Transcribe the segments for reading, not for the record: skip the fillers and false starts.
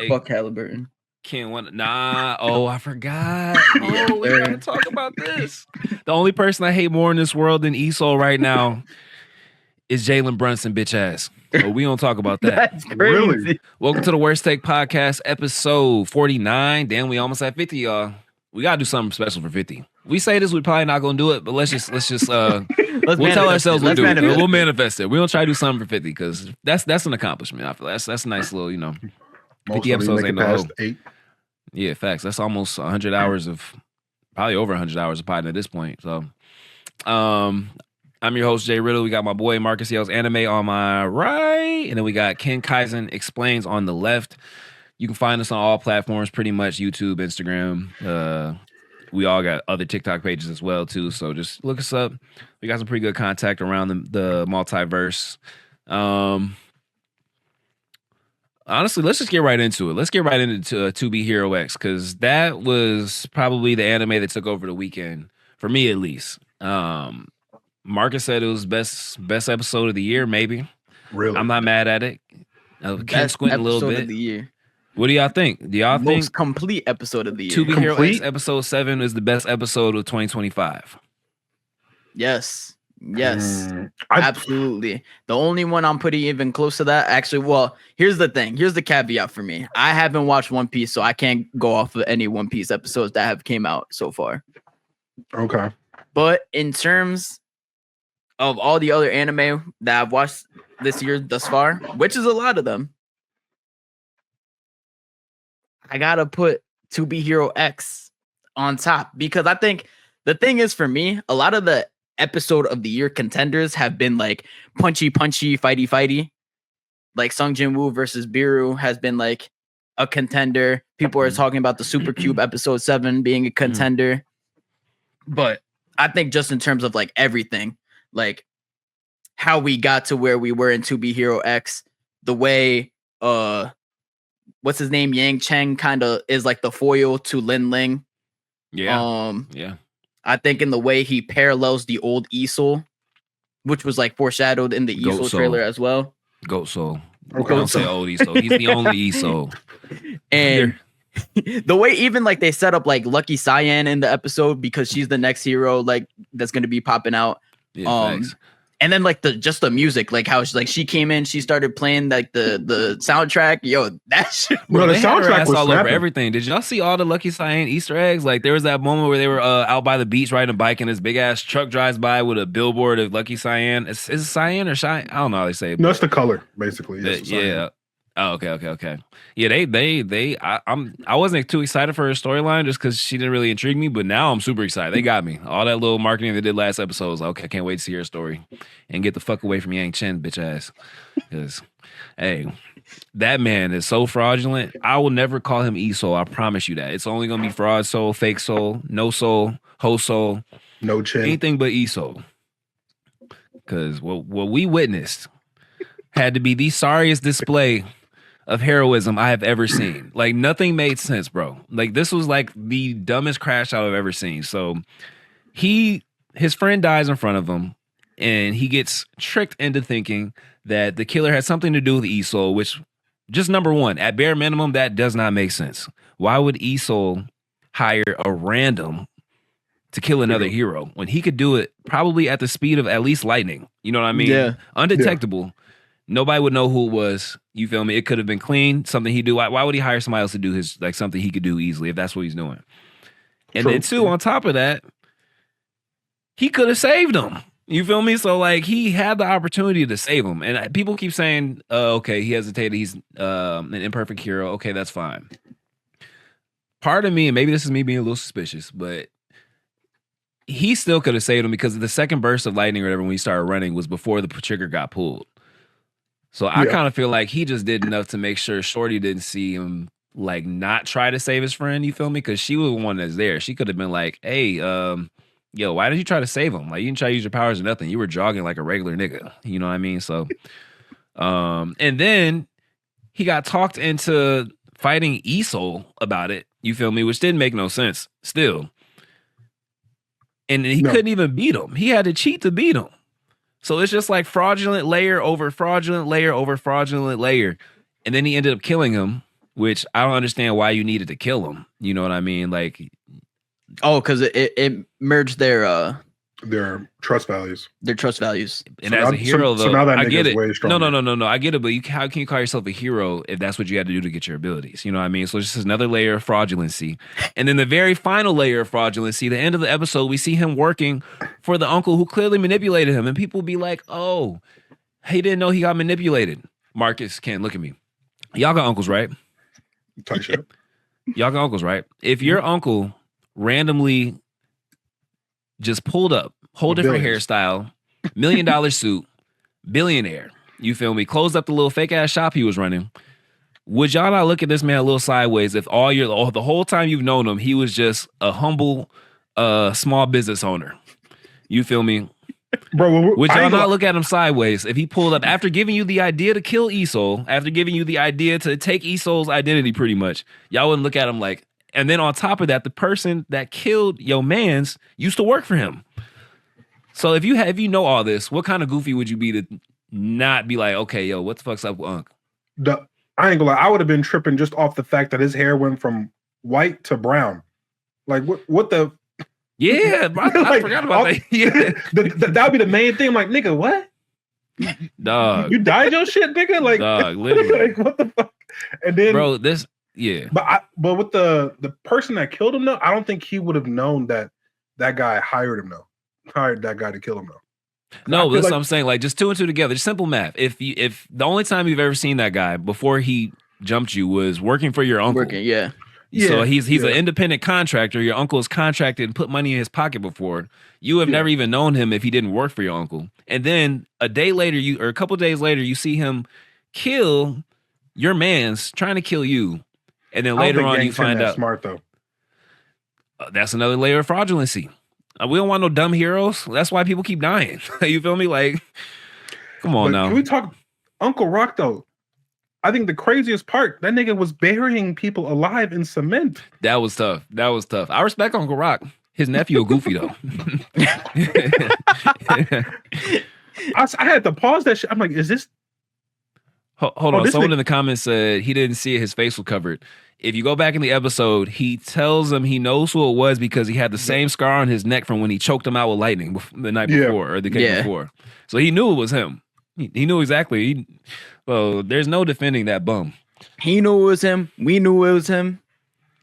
Fuck Halliburton. Can't want nah. Oh, I forgot. Oh, we gotta talk about this. The only person I hate more in this world than Esau right now is Jalen Brunson, bitch ass. But we don't talk about that. That's crazy. Really? Welcome to the Worst Take Podcast, episode 49. Damn, we almost at 50, y'all. We gotta do something special for 50. We say this, we're probably not gonna do it, but let's just we'll tell ourselves we'll do it. We'll manifest it. We don't try to do something for 50 because that's an accomplishment. I feel that's a nice little, 50 episodes ain't no hope. 8. Yeah, facts. That's almost 100 hours of, probably over 100 hours of potting at this point. So, I'm your host, Jay Riddle. We got my boy Marcus Yells Anime on my right, and then we got Ken Kaizen Explains on the left. You can find us on all platforms, pretty much YouTube, Instagram. We all got other TikTok pages as well too. So just look us up. We got some pretty good contact around the multiverse. Honestly, let's just get right into it. Let's get right into Tobeherox because that was probably the anime that took over the weekend for me, at least. Marcus said it was best episode of the year, maybe. Really, I'm not mad at it. Can't squint a little bit. Of the year. What do y'all think? Do y'all think most complete episode of the year? Tobeherox episode 7 is the best episode of 2025? Yes. Absolutely. The only one I'm putting even close to that, actually, well, here's the thing. Here's the caveat for me. I haven't watched One Piece, so I can't go off of any One Piece episodes that have came out so far. Okay. But in terms of all the other anime that I've watched this year thus far, which is a lot of them, I gotta put Tobeherox on top because I think the thing is for me, a lot of the episode of the year contenders have been like punchy, fighty. Like Sung Jin Woo versus Biru has been like a contender. People are talking about the Super Cube episode 7 being a contender. But I think just in terms of like everything, like how we got to where we were in Tobeherox, the way what's his name? Yang Cheng kind of is like the foil to Lin Ling. Yeah. I think in the way he parallels the old Esol, which was like foreshadowed in the Esol trailer as well. Goat Soul. Okay. Don't say old Esol. He's the only Esol. And the way even like they set up like Lucky Cyan in the episode because she's the next hero like that's going to be popping out. Yeah, and then like the music, like how she came in, she started playing like the soundtrack. Yo, that shit. Bro, the soundtrack was all over everything. Did y'all see all the Lucky Cyan Easter eggs? Like there was that moment where they were out by the beach riding a bike and this big ass truck drives by with a billboard of Lucky Cyan. Is it Cyan or Shine? I don't know how they say it. No, it's the color basically. Yeah. Oh, okay. Yeah, I wasn't too excited for her storyline just because she didn't really intrigue me, but now I'm super excited. They got me. All that little marketing they did last episode was like, okay, I can't wait to see her story and get the fuck away from Yang Chen, bitch ass. Because, hey, that man is so fraudulent. I will never call him E-Soul. I promise you that. It's only gonna be fraud soul, fake soul, no soul, ho soul, no chin, anything but E-Soul. Because what we witnessed had to be the sorriest display of heroism I have ever seen. Like nothing made sense, bro. Like this was like the dumbest crash out I've ever seen. So his friend dies in front of him and he gets tricked into thinking that the killer had something to do with E-Soul, which just number one, at bare minimum, that does not make sense. Why would E-Soul hire a random to kill another hero when he could do it probably at the speed of at least lightning? You know what I mean? Yeah. Undetectable. Yeah. Nobody would know who it was. You feel me? It could have been clean, something he do. Why would he hire somebody else to do his like something he could do easily if that's what he's doing? And then two, on top of that, he could have saved him. You feel me? So like he had the opportunity to save him. And people keep saying, okay, he hesitated. He's an imperfect hero. Okay, that's fine. Part of me, and maybe this is me being a little suspicious, but he still could have saved him because the second burst of lightning or whatever when he started running was before the trigger got pulled. So I kind of feel like he just did enough to make sure Shorty didn't see him like not try to save his friend. You feel me? Because she was the one that's there. She could have been like, hey, yo, why did you try to save him? Like you didn't try to use your powers or nothing. You were jogging like a regular nigga. You know what I mean? So, and then he got talked into fighting E-Soul about it. You feel me? Which didn't make no sense still. And he couldn't even beat him. He had to cheat to beat him. So it's just like fraudulent layer over fraudulent layer over fraudulent layer. And then he ended up killing him which I don't understand why you needed to kill him. You know what I mean? Like, because it merged their trust values. Their trust values. And so as a hero, though, now that I get it. Way No. I get it, but how can you call yourself a hero if that's what you had to do to get your abilities? You know what I mean? So it's just another layer of fraudulency. And then the very final layer of fraudulency, the end of the episode, we see him working for the uncle who clearly manipulated him. And people be like, oh, he didn't know he got manipulated. Marcus, Ken, look at me. Y'all got uncles, right? Tight shit. Y'all got uncles, right? If your uncle randomly just pulled up, whole different hairstyle, $1 million suit, billionaire, you feel me? Closed up the little fake ass shop he was running. Would y'all not look at this man a little sideways if the whole time you've known him, he was just a humble small business owner? You feel me? Bro, would y'all not look at him sideways if he pulled up after giving you the idea to kill Esol, after giving you the idea to take Esol's identity pretty much? Y'all wouldn't look at him like, and then on top of that, the person that killed your mans used to work for him. So if you know all this, what kind of goofy would you be to not be like, okay, yo, what the fuck's up with Unc? I ain't gonna lie, I would have been tripping just off the fact that his hair went from white to brown. Like what the? Yeah, I forgot about that. Yeah. That would be the main thing. I'm like, nigga, what? Dog, you dyed your shit, nigga? Like, dog, literally. Like, what the fuck? And then, bro, this, yeah. But with the person that killed him, though, I don't think he would have known that guy hired him, though. Hired that guy to kill him, though. No, that's what I'm saying. Like, just 2 and 2 together. Just simple math. If the only time you've ever seen that guy before he jumped you was working for your uncle. Yeah. So he's an independent contractor. Your uncle is contracted and put money in his pocket before. You have never even known him if he didn't work for your uncle. And then a day later, or a couple days later, you see him kill your man's trying to kill you. And then later on, you find out. Smart though. That's another layer of fraudulency. We don't want no dumb heroes. That's why people keep dying. You feel me? Like, come on now. Can we talk Uncle Rock though? I think the craziest part, that nigga was burying people alive in cement. That was tough. I respect Uncle Rock. His nephew a goofy though. I had to pause that shit. I'm like, is this? Hold on. Someone in the comments said he didn't see it. His face was covered. If you go back in the episode, he tells him he knows who it was because he had the same scar on his neck from when he choked him out with lightning the night before or the day before. So he knew it was him. He knew exactly. Well, there's no defending that bum. He knew it was him. We knew it was him.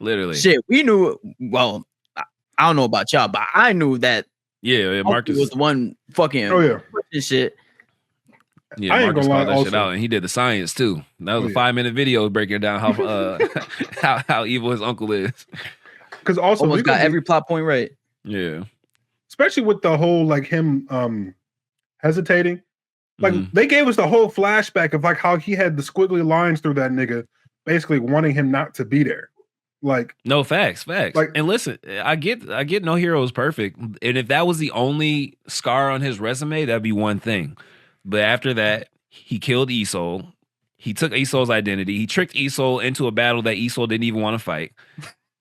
Literally. Shit, we knew. Well, I don't know about y'all, but I knew that. Yeah, Marcus was the one fucking. Oh yeah, shit. Yeah, I Marcus called that shit out, and he did the science too. That was a 5-minute video breaking down how evil his uncle is. Because also almost got every plot point right. Yeah, especially with the whole like him hesitating. Like they gave us the whole flashback of like how he had the squiggly lines through that nigga, basically wanting him not to be there. Like no facts. Like, and listen, I get no hero is perfect, and if that was the only scar on his resume, that'd be one thing. But after that, he killed Esol. He took Esol's identity. He tricked Esol into a battle that Esol didn't even want to fight.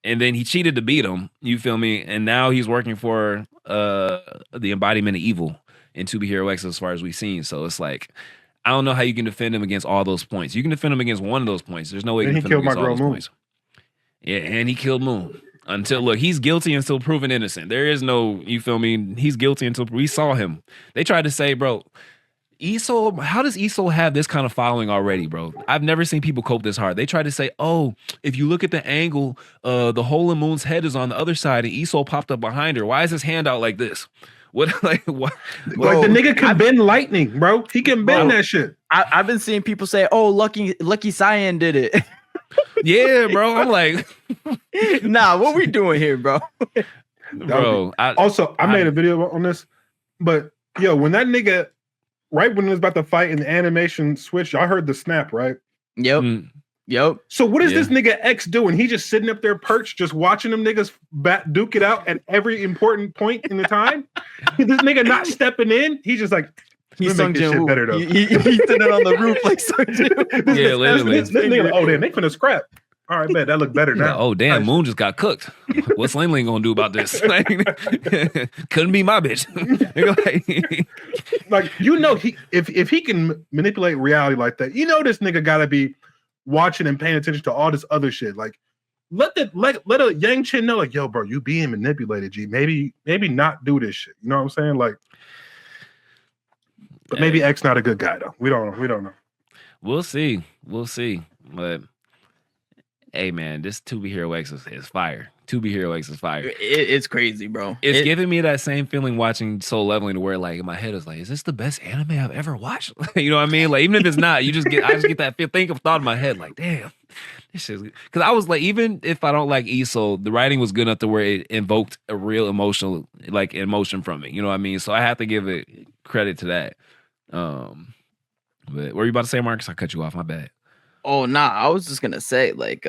And then he cheated to beat him. You feel me? And now he's working for the embodiment of evil in Tobeherox as far as we've seen. So it's like, I don't know how you can defend him against all those points. You can defend him against one of those points. There's no way you can defend him against all those points. Yeah, and he killed Moon. Look, he's guilty until proven innocent. There is no, you feel me? He's guilty until we saw him. They tried to say, bro, Esol, how does Esol have this kind of following already, bro? I've never seen people cope this hard. They tried to say, oh, if you look at the angle, the hole in Moon's head is on the other side and Esol popped up behind her. Why is his hand out like this? What? Like the nigga can bend lightning, bro. He can bend that shit. I've been seeing people say, oh, Lucky Cyan did it. Yeah, bro. I'm like, nah, what we doing here, bro? Bro. I made a video on this, but yo, when that nigga, right when he was about to fight and the animation switched, y'all heard the snap, right? Yep. Yep. So what is this nigga X doing? He just sitting up there perched, just watching them niggas duke it out at every important point in the time. This nigga not stepping in. He's just like, he's Sung Jin Woo. Better though. He's sitting on the roof like Sung Jin. Yeah, literally. This nigga, oh damn, they finna scrap. All right, man, that look better now. Yeah, oh damn, Moon just got cooked. What's Ling Ling gonna do about this? Like, couldn't be my bitch. Like, you know, if he can manipulate reality like that, you know this nigga gotta be watching and paying attention to all this other shit. Like, let a Yang Chen know, like, yo, bro, you being manipulated, G. Maybe not do this shit. You know what I'm saying? Like, but maybe X not a good guy though. We don't know. We'll see. But hey, man, this Tobeherox is fire. Tobeherox is fire. It's crazy, bro. It's giving me that same feeling watching Soul Leveling, to where like in my head is like, is this the best anime I've ever watched? You know what I mean? Like, even if it's not, I just get that thought in my head, like, damn, this shit's, because I was like, even if I don't like Iso, the writing was good enough to where it invoked a real emotion from me. You know what I mean? So I have to give it credit to that. But what were you about to say, Marcus? I cut you off. My bad. Oh, nah. I was just gonna say, like,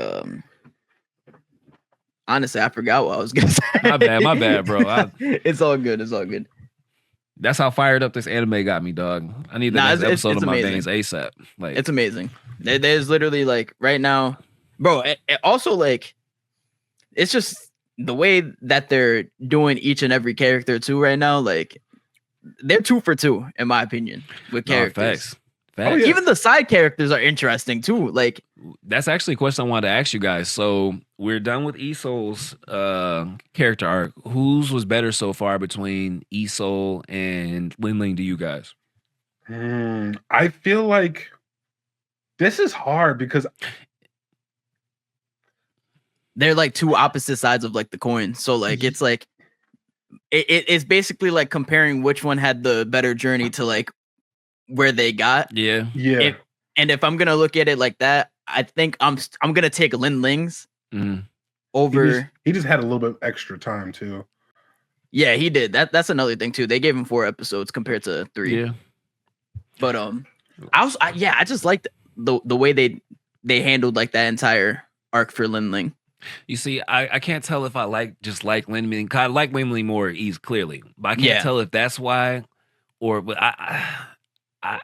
honestly, I forgot what I was gonna say. My bad, bro. It's all good. That's how fired up this anime got me, dog. I need the next episode of my veins ASAP. Like, it's amazing. There's literally, like, right now, bro. It also, like, it's just the way that they're doing each and every character too right now. Like, they're 2 for 2 in my opinion with characters. Facts. Oh, yeah. Even the side characters are interesting too. Like, that's actually a question I wanted to ask you guys. So we're done with Isol's character arc. Whose was better so far between Isol and Linling to you guys? I feel like this is hard because they're like 2 opposite sides of like the coin. So like it's like it's basically like comparing which one had the better journey to like where they got. Yeah. And if I'm gonna look at it like that, I think I'm gonna take Lin Ling's over. He just had a little bit extra time too. Yeah, he did. That's another thing too. They gave him 4 episodes compared to 3. Yeah. But I just liked the way they handled like that entire arc for Lin Ling. You see, I can't tell if I like Lin Ling. I like Lin Ling more, clearly, but I can't tell if that's why, or but I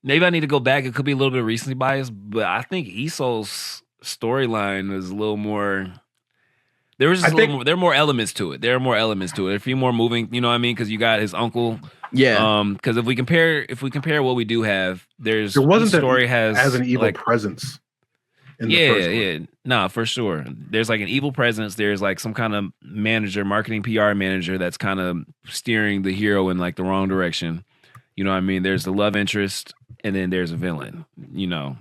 maybe I need to go back. It could be a little bit recency bias, but I think Isol's storyline is a little more. There was just there are more elements to it. There are more elements to it. A few more moving, you know what I mean? Because you got his uncle. Yeah. Because if we compare what we do have, there wasn't each story has an evil like, presence. Yeah. No, for sure. There's like an evil presence. There's like some kind of manager, marketing PR manager that's kind of steering the hero in like the wrong direction. You know what I mean? There's the love interest, and then there's a villain. You know,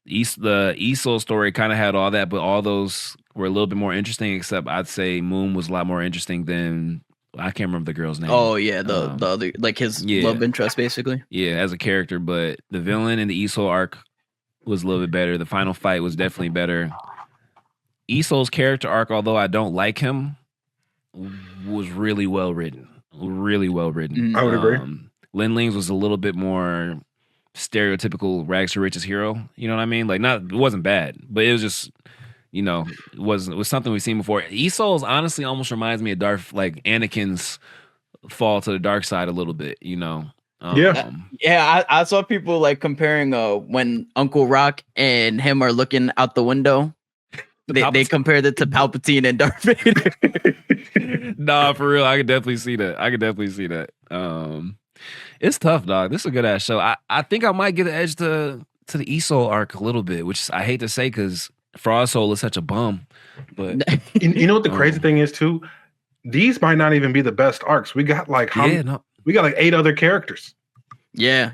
the Isol story kind of had all that, but all those were a little bit more interesting. Except I'd say Moon was a lot more interesting than, I can't remember the girl's name. Oh yeah, the other, like his love interest basically. Yeah, as a character, but the villain in the Isol arc was a little bit better. The final fight was definitely better. Isol's character arc, although I don't like him, was really well written. Really well written. I would agree. Lin Ling's was a little bit more stereotypical rags to riches hero. You know what I mean? Like, it wasn't bad, but it was just, you know, it was something we've seen before. Isol's honestly almost reminds me of Anakin's fall to the dark side a little bit, you know. I saw people like comparing when Uncle Rock and him are looking out the window. They compared it to Palpatine and Darth Vader. Nah, for real, I could definitely see that. It's tough, dog. This is a good ass show. I think I might get an edge to the Isol arc a little bit, which I hate to say because Frost Soul is such a bum. But you know what the crazy thing is too? These might not even be the best arcs. We got like we got like 8 other characters. Yeah.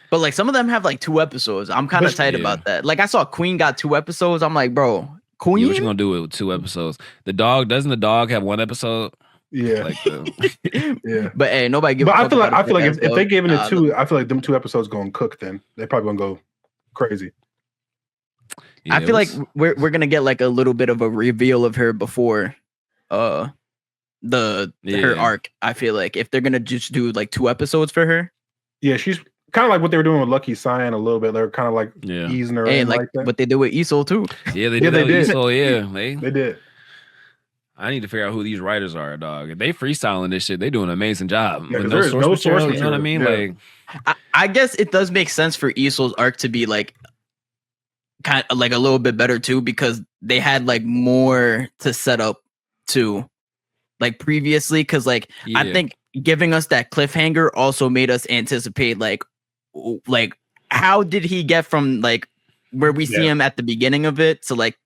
But like some of them have like 2 episodes. I'm kind of tight about that. Like I saw Queen got 2 episodes. I'm like, bro, Queen? Yeah, what you gonna do with 2 episodes? Doesn't the dog have 1 episode? Yeah. Yeah. But hey, nobody give a fuck. But I feel like if they gave it 2, I feel like them 2 episodes gonna cook then. They're probably gonna go crazy. Yeah, I feel like we're gonna get like a little bit of a reveal of her before her arc. I feel like if they're gonna just do like 2 episodes for her. Yeah, she's kind of like what they were doing with Lucky Cyan a little bit. They're kind of like easing her in like that. What they did with Isol too. Yeah, they did. Isol, they did. I need to figure out who these writers are, dog. If they freestyling this shit, they do an amazing job. Yeah, there's no source material. You know what I mean? Yeah. Like, I guess it does make sense for Isol's arc to be like kind of like a little bit better too, because they had like more to set up to like previously. Because I think giving us that cliffhanger also made us anticipate like how did he get from like where we see him at the beginning of it to like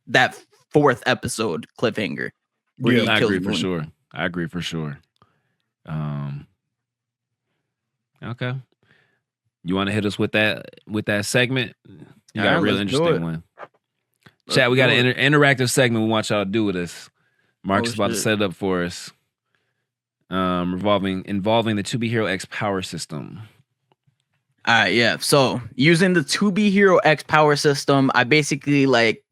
that 4th episode cliffhanger? I agree for sure. Okay. You want to hit us with that segment? You got a real interesting one. Chat, we got an interactive segment we want y'all to do with us. Mark's about to set it up for us. Involving the Tobeherox power system. All right, yeah. So using the Tobeherox power system, I basically like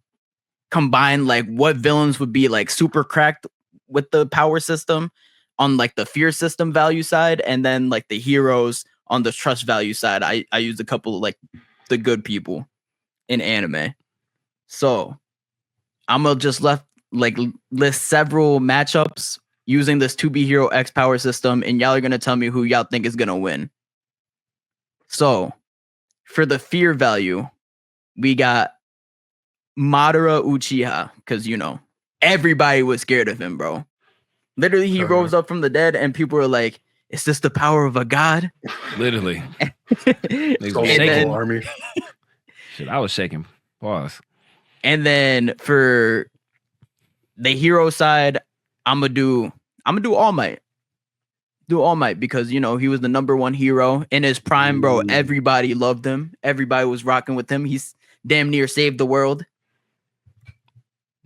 combine like what villains would be like super cracked with the power system on like the fear system value side, and then like the heroes on the trust value side. I used a couple of like the good people in anime. So I'm gonna just list several matchups using this Tobeherox power system, and y'all are gonna tell me who y'all think is gonna win. So for the fear value, we got Madara Uchiha, because you know everybody was scared of him, bro. Literally, he rose up from the dead, and people were like, "Is this the power of a god?" Literally, shaking army. Shit, I was shaking. Pause. And then for the hero side, I'm gonna do All Might. Do All Might because you know he was the #1 hero in his prime, bro. Everybody loved him. Everybody was rocking with him. He's damn near saved the world.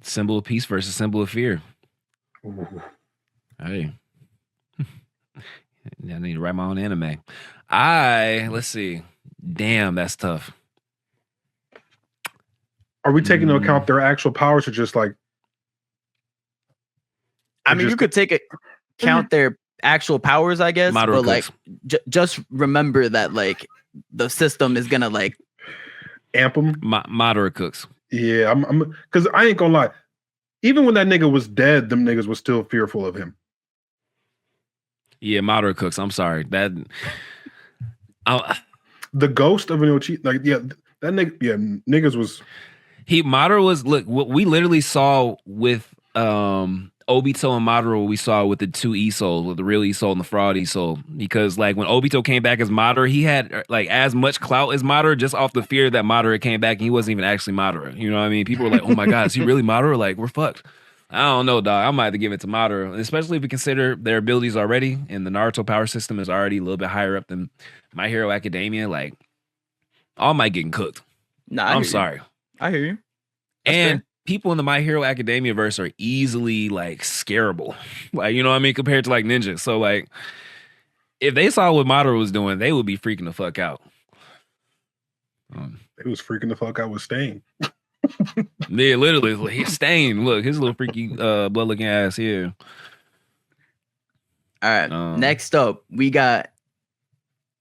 Symbol of peace versus symbol of fear. Ooh. Hey. I need to write my own anime. Let's see. Damn, that's tough. Are we taking into account their actual powers or just like? I mean, you could count their actual powers, I guess, Madara but like just remember that like the system is gonna like amp them. Madara cooks. Yeah, I'm because I ain't gonna lie. Even when that nigga was dead, them niggas was still fearful of him. Yeah, Madara cooks. I'm sorry. The ghost of an Uchiha, like that nigga, niggas was. Madara was what we literally saw with Obito and Madara, what we saw with the 2 E-Souls, with the real E-Soul and the fraud E-Soul. Because like when Obito came back as Madara, he had like as much clout as Madara just off the fear that Madara came back and he wasn't even actually Madara. You know what I mean? People were like, oh my God, is he really Madara? Like, we're fucked. I don't know, dog. I might have to give it to Madara, especially if we consider their abilities already. And the Naruto power system is already a little bit higher up than My Hero Academia. Like, All Might getting cooked. Nah, I'm sorry. I hear you. And people in the My Hero Academia verse are easily like scareable. Like, you know what I mean? Compared to like ninjas. So like, if they saw what Madara was doing, they would be freaking the fuck out. He was freaking the fuck out with Stain. Yeah, literally. He's Stain. Look, his little freaky blood looking ass here. All right. Next up, we got,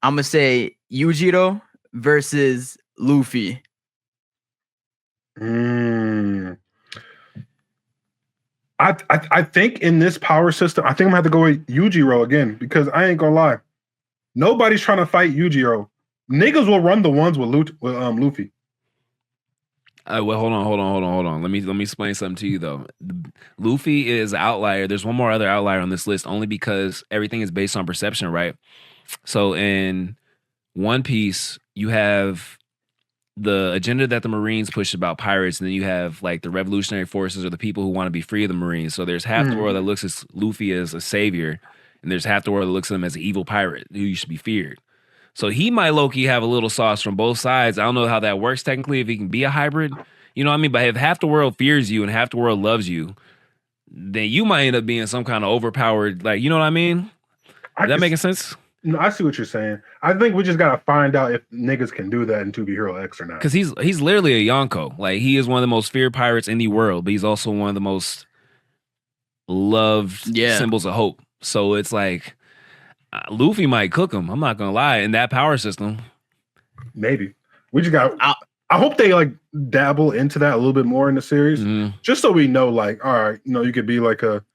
I'm gonna say Yujiro versus Luffy. I think in this power system, I think I'm gonna have to go with Yujiro again because I ain't gonna lie, nobody's trying to fight Yujiro. Niggas will run the ones with Luffy. Well, hold on. Let me explain something to you though. Luffy is an outlier. There's one more other outlier on this list only because everything is based on perception, right? So in One Piece, you have the agenda that the Marines push about pirates, and then you have like the revolutionary forces or the people who want to be free of the Marines. So there's half the world that looks at Luffy as a savior, and there's half the world that looks at him as an evil pirate who you should be feared. So he might low-key have a little sauce from both sides. I don't know how that works technically, if he can be a hybrid. You know what I mean? But if half the world fears you and half the world loves you, then you might end up being some kind of overpowered, like, you know what I mean? Is that making sense? No, I see what you're saying. I think we just gotta find out if niggas can do that in Tobeherox or not. Because he's literally a Yonko. Like, he is one of the most feared pirates in the world, but he's also one of the most loved symbols of hope. So it's like, Luffy might cook him. I'm not gonna lie. In that power system, maybe we just got. I hope they like dabble into that a little bit more in the series, just so we know. Like, all right, you know, you could be like a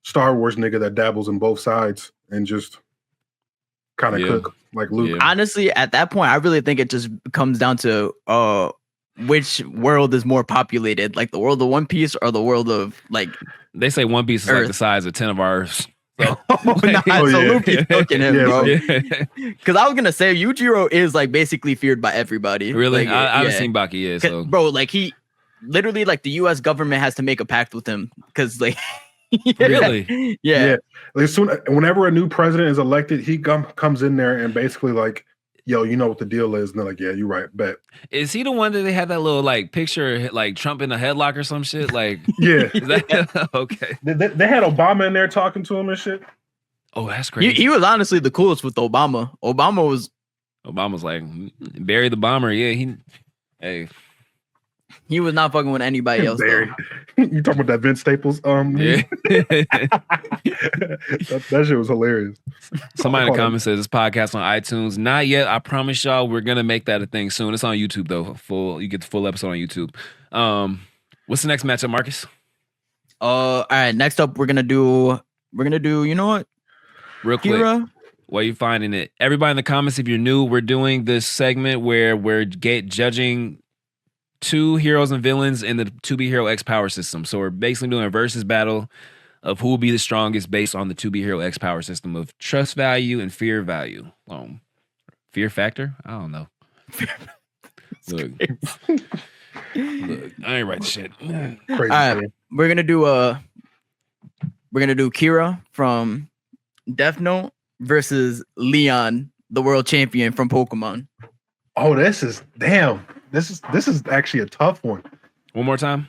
Star Wars nigga that dabbles in both sides and just kind of cook like Luke. Honestly, at that point, I really think it just comes down to which world is more populated, like the world of One Piece or the world of like. They say One Piece is Earth. like the size of 10 of our So, so Luffy's cooking him, bro. Yeah. Because I was gonna say Yujiro is like basically feared by everybody. Really, like, I haven't seen Baki yet. So, bro, like he literally like the U.S. government has to make a pact with him because like. Really? Yeah. Like whenever a new president is elected, he comes in there and basically like, yo, you know what the deal is, and they're like, yeah, you're right, bet. Is he the one that they had that little like picture like Trump in a headlock or some shit? Like, yeah, is that okay? They had Obama in there talking to him and shit. Oh, that's crazy. He was honestly the coolest with Obama. Obama's like Barry the bomber. Yeah, he was not fucking with anybody else. Barry. You talking about that Vince Staples? Yeah. that shit was hilarious. Somebody in the comments says this podcast on iTunes. Not yet. I promise y'all we're gonna make that a thing soon. It's on YouTube though. You get the full episode on YouTube. What's the next matchup, Marcus? All right. Next up, we're gonna do. You know what? Real quick. Kira? While you finding it, everybody in the comments, if you're new, we're doing this segment where we're judging two heroes and villains in the To Be Hero X power system. So we're basically doing a versus battle of who will be the strongest based on the To Be Hero X power system of trust value and fear value. Fear factor? I don't know. Look, I ain't write shit. Crazy. All right, we're gonna do Kira from Death Note versus Leon, the world champion from Pokemon. Oh, this is actually a tough one. One more time.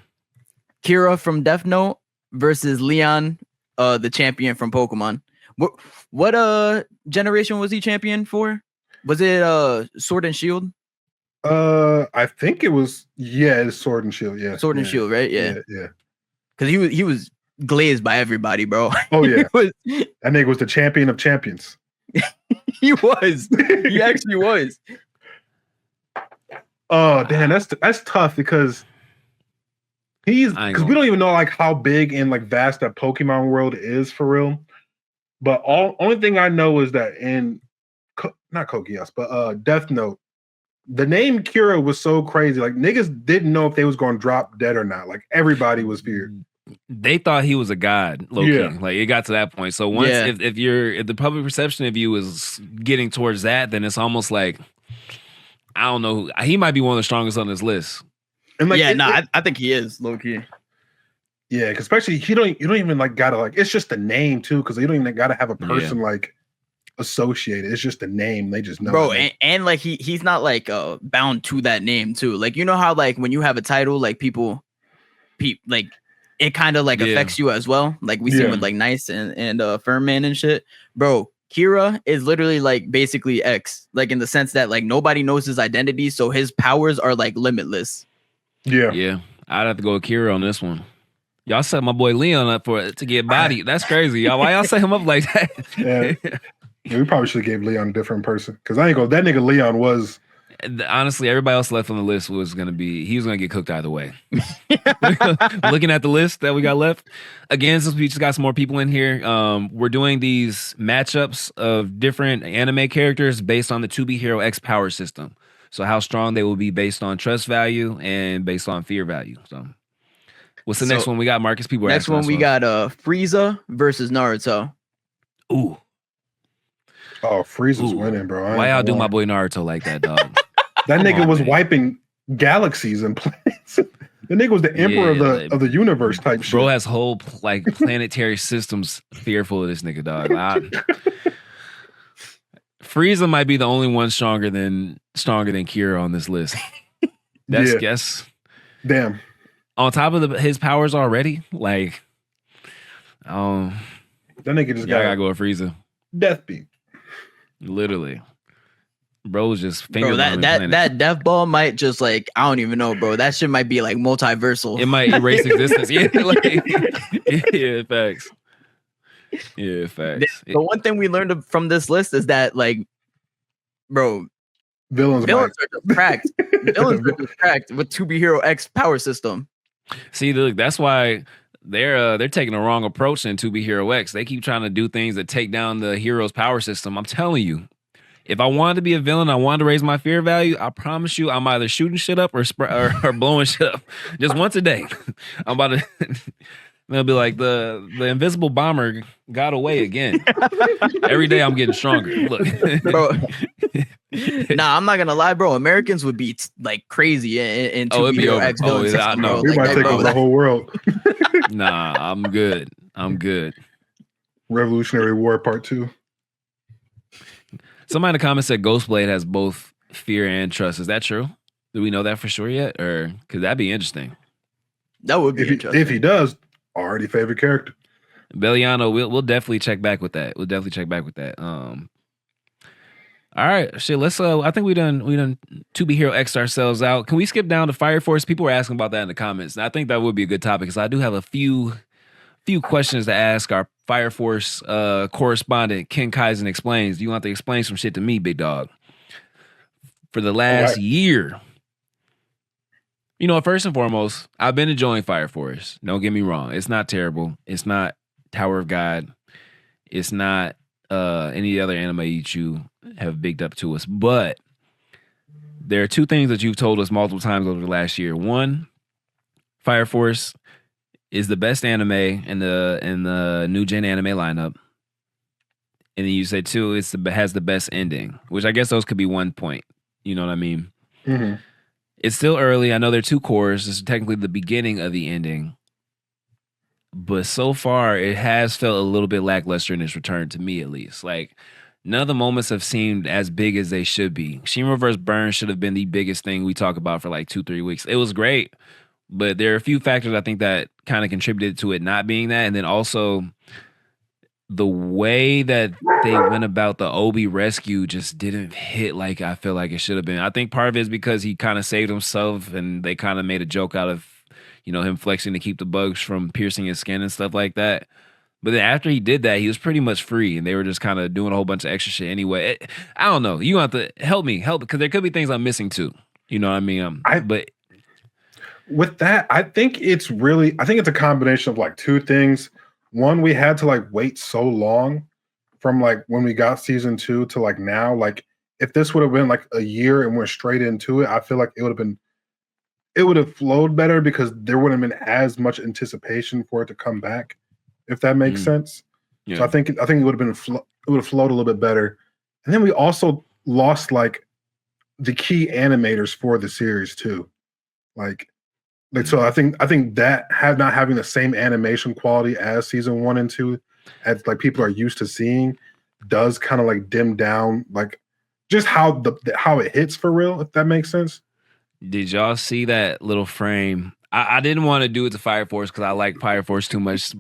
Kira from Death Note versus Leon, the champion from Pokemon. What generation was he champion for? Was it Sword and Shield? I think it was it's Sword and Shield. Yeah, Sword and Shield, right? Yeah. Because he was glazed by everybody, bro. Oh yeah, that nigga was the champion of champions. He was. He actually was. Oh damn, that's tough because we don't even know like how big and like vast that Pokemon world is for real. But only thing I know is that in not Kokias, but Death Note, the name Kira was so crazy. Like niggas didn't know if they was going to drop dead or not. Like everybody was feared. They thought he was a god, low-key. Like it got to that point. So once if the public perception of you is getting towards that, then it's almost like I don't know. He might be one of the strongest on this list. And like, I think he is low key. Yeah, because especially you don't even like gotta like it's just a name too, because you don't even gotta have a person like associated. It's just a name. They just know. Bro, and like he's not like bound to that name too. Like you know how like when you have a title, like people like it kind of like affects you as well. Like we see with like Nice and Furman and shit. Bro, Kira is literally like basically X, like in the sense that like nobody knows his identity, so his powers are like limitless. Yeah. I'd have to go with Kira on this one. Y'all set my boy Leon up to get bodied. That's crazy, y'all. Why y'all set him up like that? Yeah, we probably should have gave Leon a different person because I ain't go. That nigga Leon was. Honestly, everybody else left on the list was gonna get cooked either way. Looking at the list that we got left, again, since we just got some more people in here, we're doing these matchups of different anime characters based on the To Be Hero X power system. So how strong they will be based on trust value and based on fear value. So what's the next one we got, Marcus? People are next one we got Frieza versus Naruto. Ooh. Oh, Frieza's winning, bro. Why y'all do my boy Naruto like that, dog? That nigga was wiping galaxies and planets. The nigga was the emperor of the universe type shit. Bro has whole like planetary systems fearful of this nigga, dog. Frieza might be the only one stronger than Kira on this list. That's guess. Damn. On top of his powers already, like, that nigga just gotta go with Frieza. Death beat. Literally. Bro was just finger that death ball might just like I don't even know, bro. That shit might be like multiversal. It might erase existence. Facts. Yeah, facts. The one thing we learned from this list is that like, bro, villains are just cracked. Villains are just cracked with To Be Hero X power system. See, look, that's why they're taking a wrong approach in To Be Hero X. They keep trying to do things that take down the hero's power system. I'm telling you. If I wanted to be a villain, I wanted to raise my fear value, I promise you I'm either shooting shit up or blowing shit up. Just once a day. I'm about to They'll be like the invisible bomber got away again. Every day I'm getting stronger. Look, bro. Nah, I'm not gonna lie, bro. Americans would be like crazy in it'd be over. X villain I system, know. bro. We Like, might take over the whole world. Nah, I'm good. Revolutionary War Part 2. Somebody in the comments said Ghostblade has both fear and trust. Is that true? Do we know that for sure yet? Or could that be interesting? That would be interesting. If he does, already favorite character. Belliano, we'll definitely check back with that. All right, shit. Let's. I think we done To Be Hero X ourselves out. Can we skip down to Fire Force? People were asking about that in the comments, and I think that would be a good topic because I do have a few questions to ask our Fire Force correspondent Ken Kaizen Explains. Do you want to explain some shit to me, big dog? For the last year, you know, first and foremost, I've been enjoying Fire Force. Don't get me wrong; it's not terrible. It's not Tower of God. It's not any other anime you have bigged up to us. But there are two things that you've told us multiple times over the last year. One, Fire Force is the best anime in the new gen anime lineup. And then you say two, has the best ending, which I guess those could be 1 point. You know what I mean? Mm-hmm. It's still early. I know there are 2 cores. This is technically the beginning of the ending. But so far, it has felt a little bit lackluster in its return, to me at least. Like, none of the moments have seemed as big as they should be. Shinra vs. Burn should have been the biggest thing we talk about for like 2-3 weeks. It was great, but there are a few factors I think that kind of contributed to it not being that. And then also, the way that they went about the Obi rescue just didn't hit like I feel like it should have been. I think part of it is because he kind of saved himself and they kind of made a joke out of, you know, him flexing to keep the bugs from piercing his skin and stuff like that. But then after he did that, he was pretty much free and they were just kind of doing a whole bunch of extra shit anyway. I don't know. You have to help me, because there could be things I'm missing too. You know what I mean? But with that, I think it's a combination of like 2 things. One, we had to like wait so long from like when we got season 2 to like now. Like if this would have been like a year and went straight into it, I feel like it would have flowed better because there wouldn't have been as much anticipation for it to come back, if that makes sense. Yeah. So I think it would have flowed a little bit better. And then we also lost like the key animators for the series too. So I think that not having the same animation quality as season 1 and 2 as like people are used to seeing does kind of like dim down like just how it hits for real, if that makes sense. Did y'all see that little frame? I didn't want to do it to Fire Force because I like Fire Force too much.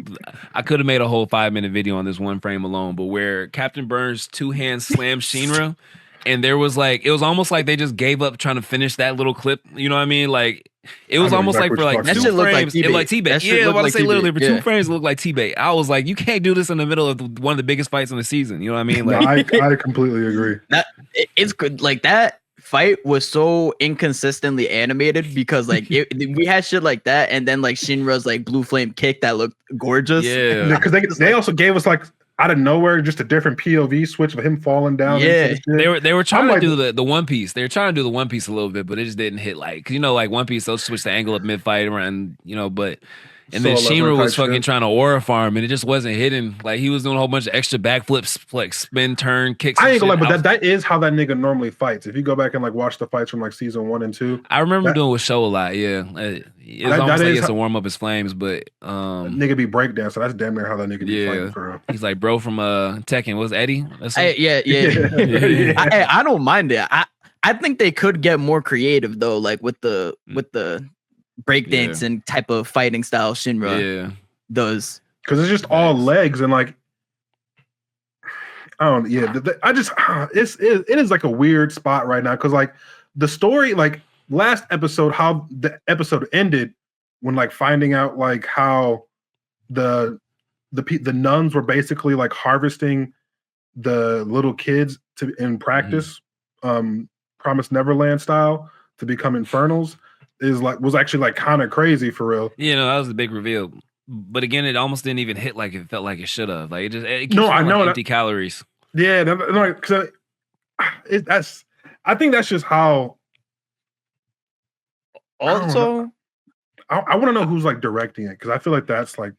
I could have made a whole 5-minute video on this one frame alone, but where Captain Burns 2-hand slammed Shinra, and there was like, it was almost like they just gave up trying to finish that little clip. You know what I mean? Like, it was almost like for like 2 frames. It looked like TBATE. Yeah, I was about to say literally for 2 frames, it looked like TBATE. I was like, you can't do this in the middle of one of the biggest fights in the season. You know what I mean? Like, I completely agree. It's good. Like that fight was so inconsistently animated because like we had shit like that, and then like Shinra's like blue flame kick that looked gorgeous. Yeah, because they also gave us like out of nowhere just a different POV switch of him falling down. Yeah, they were trying to do the One Piece. They were trying to do the One Piece a little bit, but it just didn't hit. Like, you know, like One Piece, they'll switch the angle up mid fight around, you know, but. And then Shinra was fucking trying to aura farm, and it just wasn't hitting. Like, he was doing a whole bunch of extra backflips, like spin, turn, kicks. I ain't gonna lie, but that is how that nigga normally fights. If you go back and like watch the fights from like season 1 and 2, I remember doing with Show a lot. Yeah, it's almost like it's to warm up his flames, but nigga be breakdancing. That's damn near how that nigga be fighting for him. He's like bro from Tekken. What's Eddie? Yeah. I don't mind it. I think they could get more creative though, like with the breakdance and type of fighting style Shinra does, because it's just all legs and like it is like a weird spot right now because like the story, like last episode, how the episode ended when like finding out like how the nuns were basically like harvesting the little kids in practice, Promised Neverland style to become infernals. Was actually like kind of crazy for real. You know, that was a big reveal. But again, it almost didn't even hit like it felt like it should have. Like it keeps I know like empty calories. Yeah, because I think that's just how. Also, I want to know who's like directing it because I feel like that's like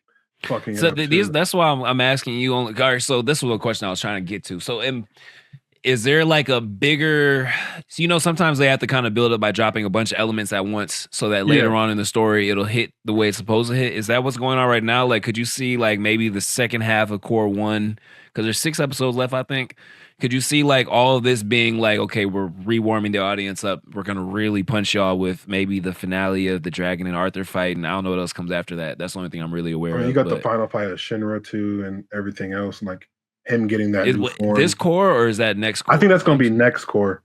fucking So it up too. that's why I'm asking you. All right, so this was a question I was trying to get to. So, is there like a bigger? So, sometimes they have to kind of build up by dropping a bunch of elements at once, so that later on in the story it'll hit the way it's supposed to hit. Is that what's going on right now? Like, could you see like maybe the second half of Core 1? Because there's 6 episodes left, I think. Could you see like all of this being like, okay, we're rewarming the audience up. We're gonna really punch y'all with maybe the finale of the Dragon and Arthur fight, and I don't know what else comes after that. That's the only thing I'm really aware of. You got the final fight of Shinra too, and everything else, and like him getting that new form. This core, or is that next core? I think that's going to be next core.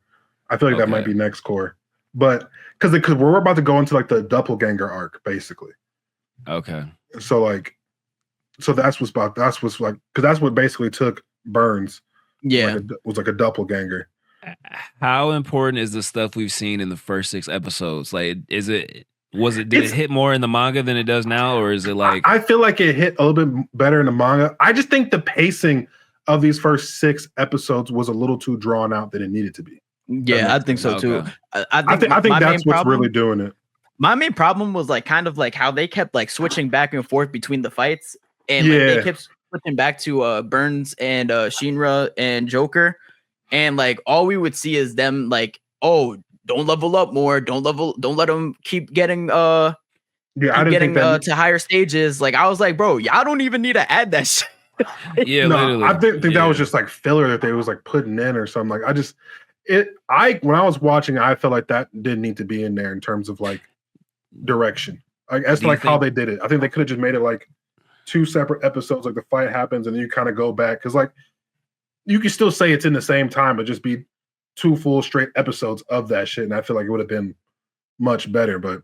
I feel like that might be next core, but because we're about to go into like the doppelganger arc, basically. Okay. So that's what's like, because that's what basically took Burns. Yeah, was like a doppelganger. How important is the stuff we've seen in the first 6 episodes? Like, did it hit more in the manga than it does now, or is it like? I feel like it hit a little bit better in the manga. I just think the pacing of these first 6 episodes was a little too drawn out than it needed to be. Yeah, I think so too. I think that's what's really doing it. My main problem was like kind of like how they kept like switching back and forth between the fights, and like, they kept switching back to Burns and Shinra and Joker, and like all we would see is them like, oh, don't level up more, don't let them keep getting to higher stages. Like I was like, bro, y'all don't even need to add that shit. Yeah, no, I think that was just like filler that they was like putting in or something. Like when I was watching, I felt like that didn't need to be in there in terms of like direction. Like as to like how they did it. I think they could have just made it like 2 separate episodes, like the fight happens and then you kind of go back, because like you can still say it's in the same time, but just be 2 full straight episodes of that shit. And I feel like it would have been much better, but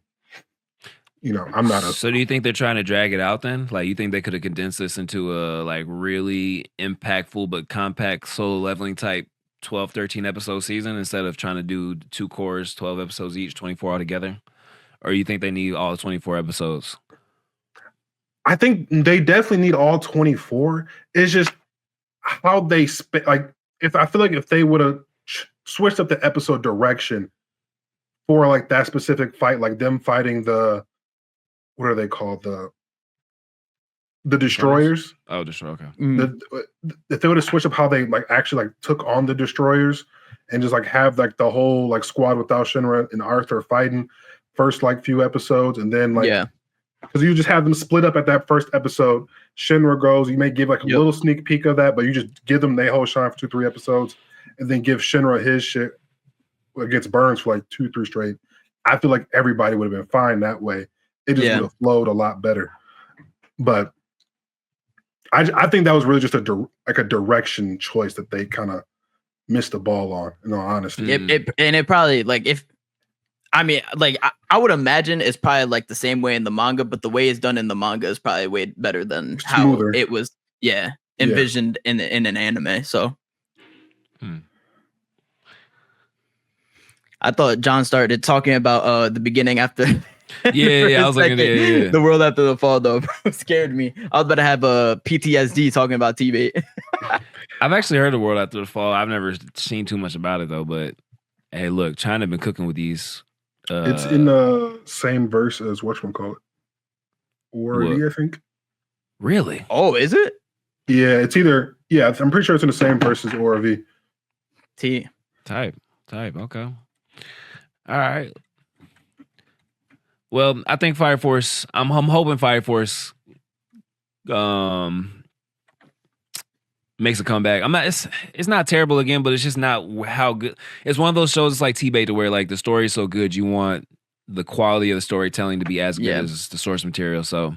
I'm not So do you think they're trying to drag it out then? Like, you think they could have condensed this into a like really impactful but compact solo leveling type 12, 13 episode season instead of trying to do 2 cores, 12 episodes each, 24 altogether? Or you think they need all 24 episodes? I think they definitely need all 24. It's just how they like, I feel like if they would have switched up the episode direction for like that specific fight, like them fighting the, what are they called? The destroyers. Oh, destroyer. Okay. If they would have switched up how they like actually like took on the destroyers and just like have like the whole like squad without Shinra and Arthur fighting first like few episodes, and then like because you just have them split up at that first episode. Shinra goes, you may give like a little sneak peek of that, but you just give them their whole shine for 2-3 episodes, and then give Shinra his shit against Burns for like 2-3 straight. I feel like everybody would have been fine that way. It just would have flowed a lot better. But I think that was really just a direction choice that they kind of missed the ball on, in all honesty. It probably like I would imagine it's probably like the same way in the manga, but the way it's done in the manga is probably way better than how it was envisioned in an anime. So I thought John started talking about the beginning after I was like, the world after the fall, though. Scared me. I was about to have a PTSD talking about TBATE. I've actually heard the world after the fall. I've never seen too much about it though. But hey, look, China been cooking with these. It's in the same verse as whatchamacallit, Ori, I think. Really? Oh, is it? Yeah, it's either. Yeah, I'm pretty sure it's in the same verse as Ori. Type. Okay. All right. Well, I think Fire Force. I'm hoping Fire Force makes a comeback. It's not terrible again, but it's just not how good. It's one of those shows. It's like TBATE, where like the story is so good, you want the quality of the storytelling to be as good as the source material. So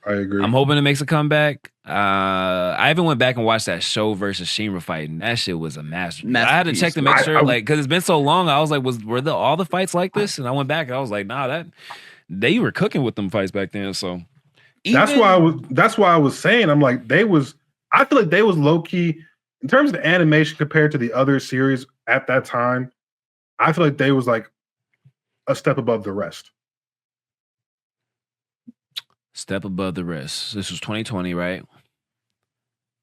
I agree. I'm hoping it makes a comeback. I even went back and watched that show versus Shinra fight, and that shit was a masterpiece. I had to check to make sure, like, because it's been so long. I was like, were all the fights like this? And I went back, and I was like, nah, they were cooking with them fights back then. So that's why I was saying, I'm like, I feel like they was low key in terms of the animation compared to the other series at that time. I feel like they was like a step above the rest. Step above the rest. This was 2020, right?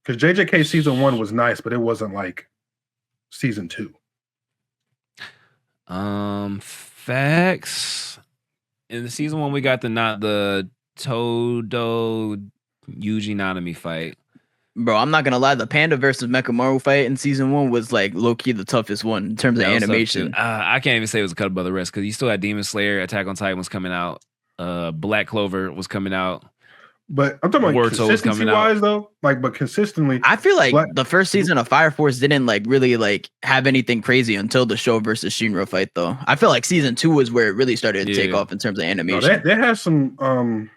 Because JJK season 1 was nice, but it wasn't like season 2. Facts. In the season 1, we got the Todo Yuji Nanami fight. Bro, I'm not gonna lie. The Panda versus Mechamaru fight in season 1 was like low key the toughest one in terms of animation. I can't even say it was cut above the rest because you still had Demon Slayer, Attack on Titan was coming out, Black Clover was coming out. But I'm talking about consistency wise though. Like, but consistently, I feel like the first season of Fire Force didn't like really like have anything crazy until the Show versus Shinra fight though. I feel like season 2 was where it really started to take off in terms of animation. No, they have some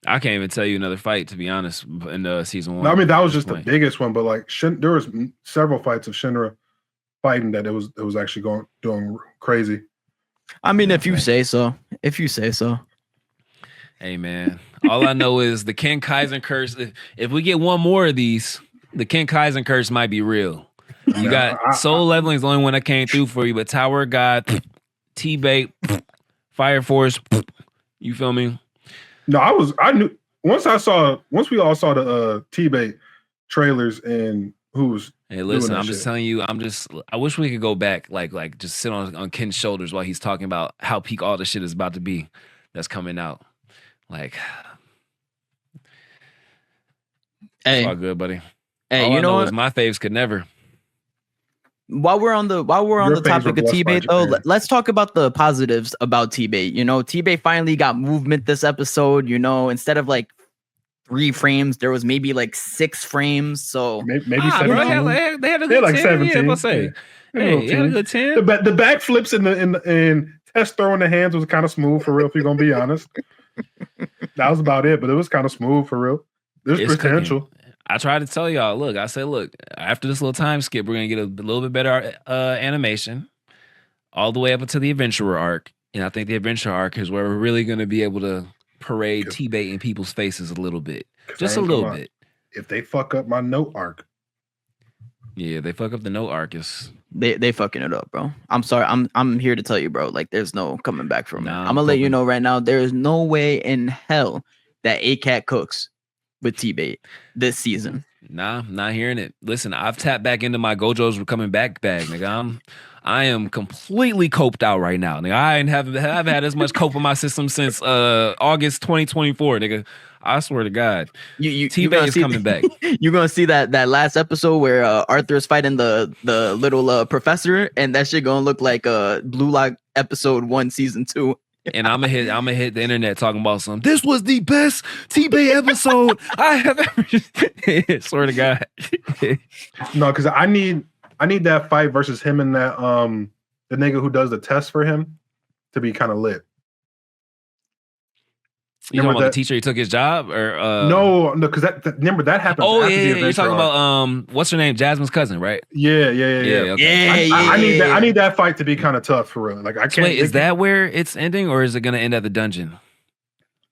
I can't even tell you another fight, to be honest, in season 1. No, I mean, that was just the biggest one, but like there was several fights of Shinra fighting that it was actually doing crazy. I mean, if you say so. Hey man, all I know is the Ken Kaizen curse. If we get one more of these, the Ken Kaizen curse might be real. You got Soul Leveling is the only one that came through for you, but Tower of God, TBATE, Fire Force, you feel me? No, I knew once we all saw the TBATE trailers and who was. Hey, listen, I'm just telling you, I wish we could go back, like just sit on Ken's shoulders while he's talking about how peak all the shit is about to be that's coming out. Like, hey, it's all good, buddy. Hey, all you I know what? My faves could never. While we're on the topic of TBATE though, let's talk about the positives about TBATE. You know, TBATE finally got movement this episode. You know, instead of like 3 frames, there was maybe like 6 frames. So maybe 17. They had a good like 17. Yeah, I'll say. Hey, they had a good 10. The back flips and test throwing the hands was kind of smooth for real. If you're gonna be honest, that was about it. But it was kind of smooth for real. There's potential. Cooking. I tried to tell y'all, look, after this little time skip, we're going to get a little bit better animation all the way up until the Adventurer arc. And I think the Adventurer arc is where we're really going to be able to parade TBATE in people's faces a little bit. Just a little bit. If they fuck up my note arc. Yeah, they fuck up the note arc. They fucking it up, bro. I'm sorry. I'm here to tell you, bro. Like, there's no coming back from it. I'm going to let you know right now, there is no way in hell that ACAT cooks with TBATE this season. Nah, not hearing it. Listen, I've tapped back into my Gojo's coming back bag, nigga. I am completely coped out right now, nigga. I haven't had as much cope in my system since August 2024, nigga. I swear to God, TBATE is coming back. You're gonna see that last episode where Arthur is fighting the little professor, and that shit gonna look like Blue Lock episode 1, season 2. And I'm gonna hit the internet talking about some. This was the best TBATE episode I have ever. Swear to God. No, because I need that fight versus him and that the nigga who does the test for him to be kind of lit. You talking about the teacher who took his job, or no, because remember that happened. Oh yeah, you're talking about what's her name, Jasmine's cousin, right? Yeah. Okay. I need that fight to be kind of tough for real. Like I can't. Wait, is that where it's ending, or is it going to end at the dungeon?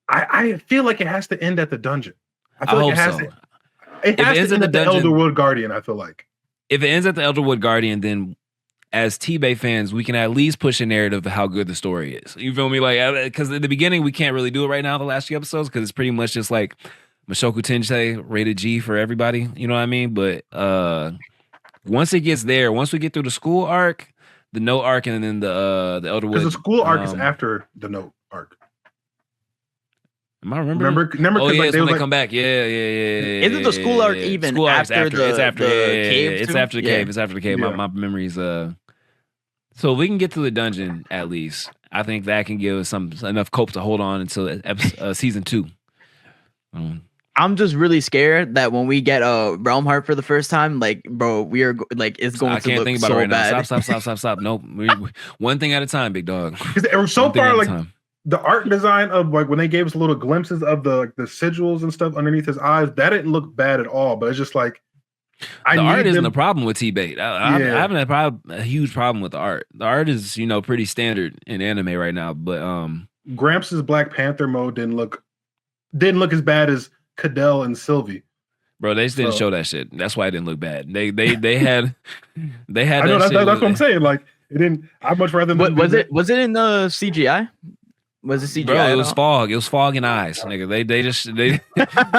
I feel like it has to end at the dungeon. I feel like it has so. to. It has to end at the Elderwood Guardian. I feel like if it ends at the Elderwood Guardian, then as TBATE fans, we can at least push a narrative of how good the story is. You feel me? Like, because at the beginning, we can't really do it right now, the last few episodes, because it's pretty much just like Mushoku Tensei, rated G for everybody. You know what I mean? But once it gets there, once we get through the school arc, the note arc, and then the Elderwood. Because the school arc is after the note arc. Am I remember? Remember? Oh yeah, like, when they come back. Yeah. Isn't the school arc even after the cave? It's after the cave. It's after the cave. My memory's So we can get to the dungeon at least. I think that can give us enough cope to hold on until season 2. I'm just really scared that when we get Realm Heart for the first time, like, bro, we are like it's going to look so bad. I can't think about it right now. Stop. Nope. One thing at a time, big dog. Because so far, like the art design of like when they gave us little glimpses of the sigils and stuff underneath his eyes, that didn't look bad at all. But it's just like the art isn't a problem with TBATE. I haven't had a huge problem with the art. The art is pretty standard in anime right now. But Gramps' Black Panther mode didn't look as bad as Cadell and Sylvie. Bro, they just didn't show that shit. That's why it didn't look bad. They had I know that's what I'm saying. Like it didn't. I'd much rather. Was it in the CGI? Was it CGI? Bro, it was fog. It was fog and eyes, nigga.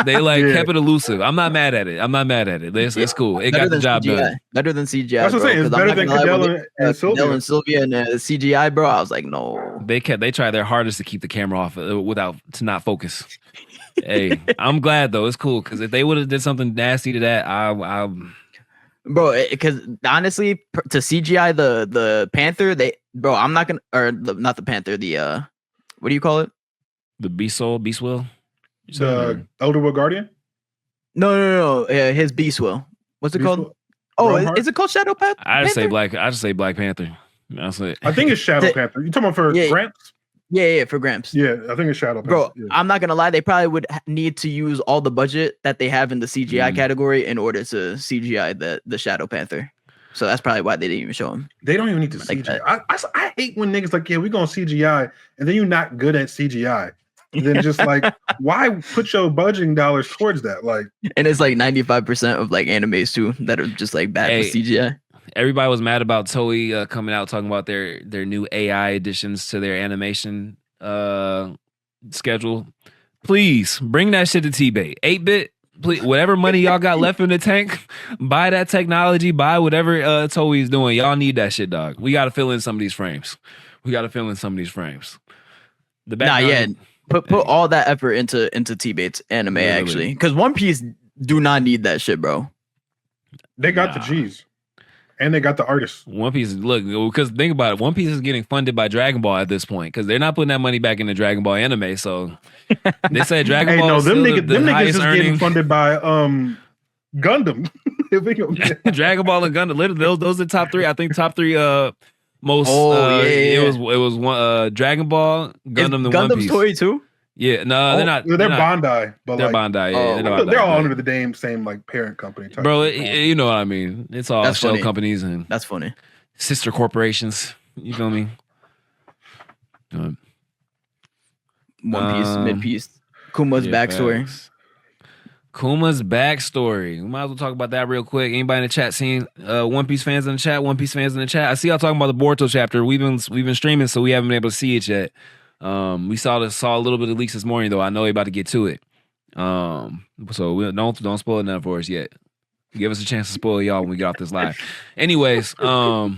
They like kept it elusive. I'm not mad at it. It's cool. It got the job done. Better than CGI. That's what I'm saying. It's better than Cadell and Sylvia and CGI, bro. I was like, no. They tried their hardest to keep the camera off to not focus. Hey, I'm glad though. It's cool because if they would have did something nasty to that, Bro, because honestly, to CGI the Panther, I'm not gonna, or not the Panther, the what do you call it? The Beast Will, the Elderwood Guardian. No. His Beast Will. What's it called? Oh, is it called Shadow Panther? I just say Black Panther. I think it's Shadow Panther. You talking about for Gramps? Yeah, for Gramps. Yeah, I think it's Shadow Panther. Bro, yeah. I'm not gonna lie, they probably would need to use all the budget that they have in the CGI category in order to CGI the Shadow Panther. So that's probably why they didn't even show him. They don't even need to CGI. I hate when niggas like, yeah, we're gonna CGI, and then you're not good at CGI. And then just like, why put your budgeting dollars towards that? Like, and it's like 95% of like animes too that are just like bad for CGI. Everybody was mad about Toei coming out talking about their new AI additions to their animation schedule. Please bring that shit to TBATE. 8-bit, please, whatever money y'all got left in the tank, buy that technology, buy whatever Toei is doing. Y'all need that shit, dog. We got to fill in some of these frames. Put all that effort into TBATE's anime, actually, because One Piece do not need that shit, bro. They got the G's. And they got the artists. One Piece, look, because think about it. One Piece is getting funded by Dragon Ball at this point because they're not putting that money back into Dragon Ball anime. So they said Dragon Ball is them niggas is getting funded by Gundam. Dragon Ball and Gundam. Literally, those are the top three. I think top three most. It was one Dragon Ball, Gundam, and One Piece. Gundam's Toei too. Yeah, no, they're not. They're Bandai, but they're Bandai. Yeah, they're all under the same like parent company. Bro, you know what I mean? It's all shell companies and that's funny. Sister corporations. You feel me? One Piece, mid-piece. Kuma's backstory. Facts. Kuma's backstory. We might as well talk about that real quick. Anybody in the chat seen One Piece fans in the chat? One Piece fans in the chat. I see y'all talking about the Boruto chapter. We've been streaming, so we haven't been able to see it yet. We saw a little bit of leaks this morning, though. I know we're about to get to it. So we don't spoil nothing for us yet. Give us a chance to spoil y'all when we get off this live. Anyways, bro,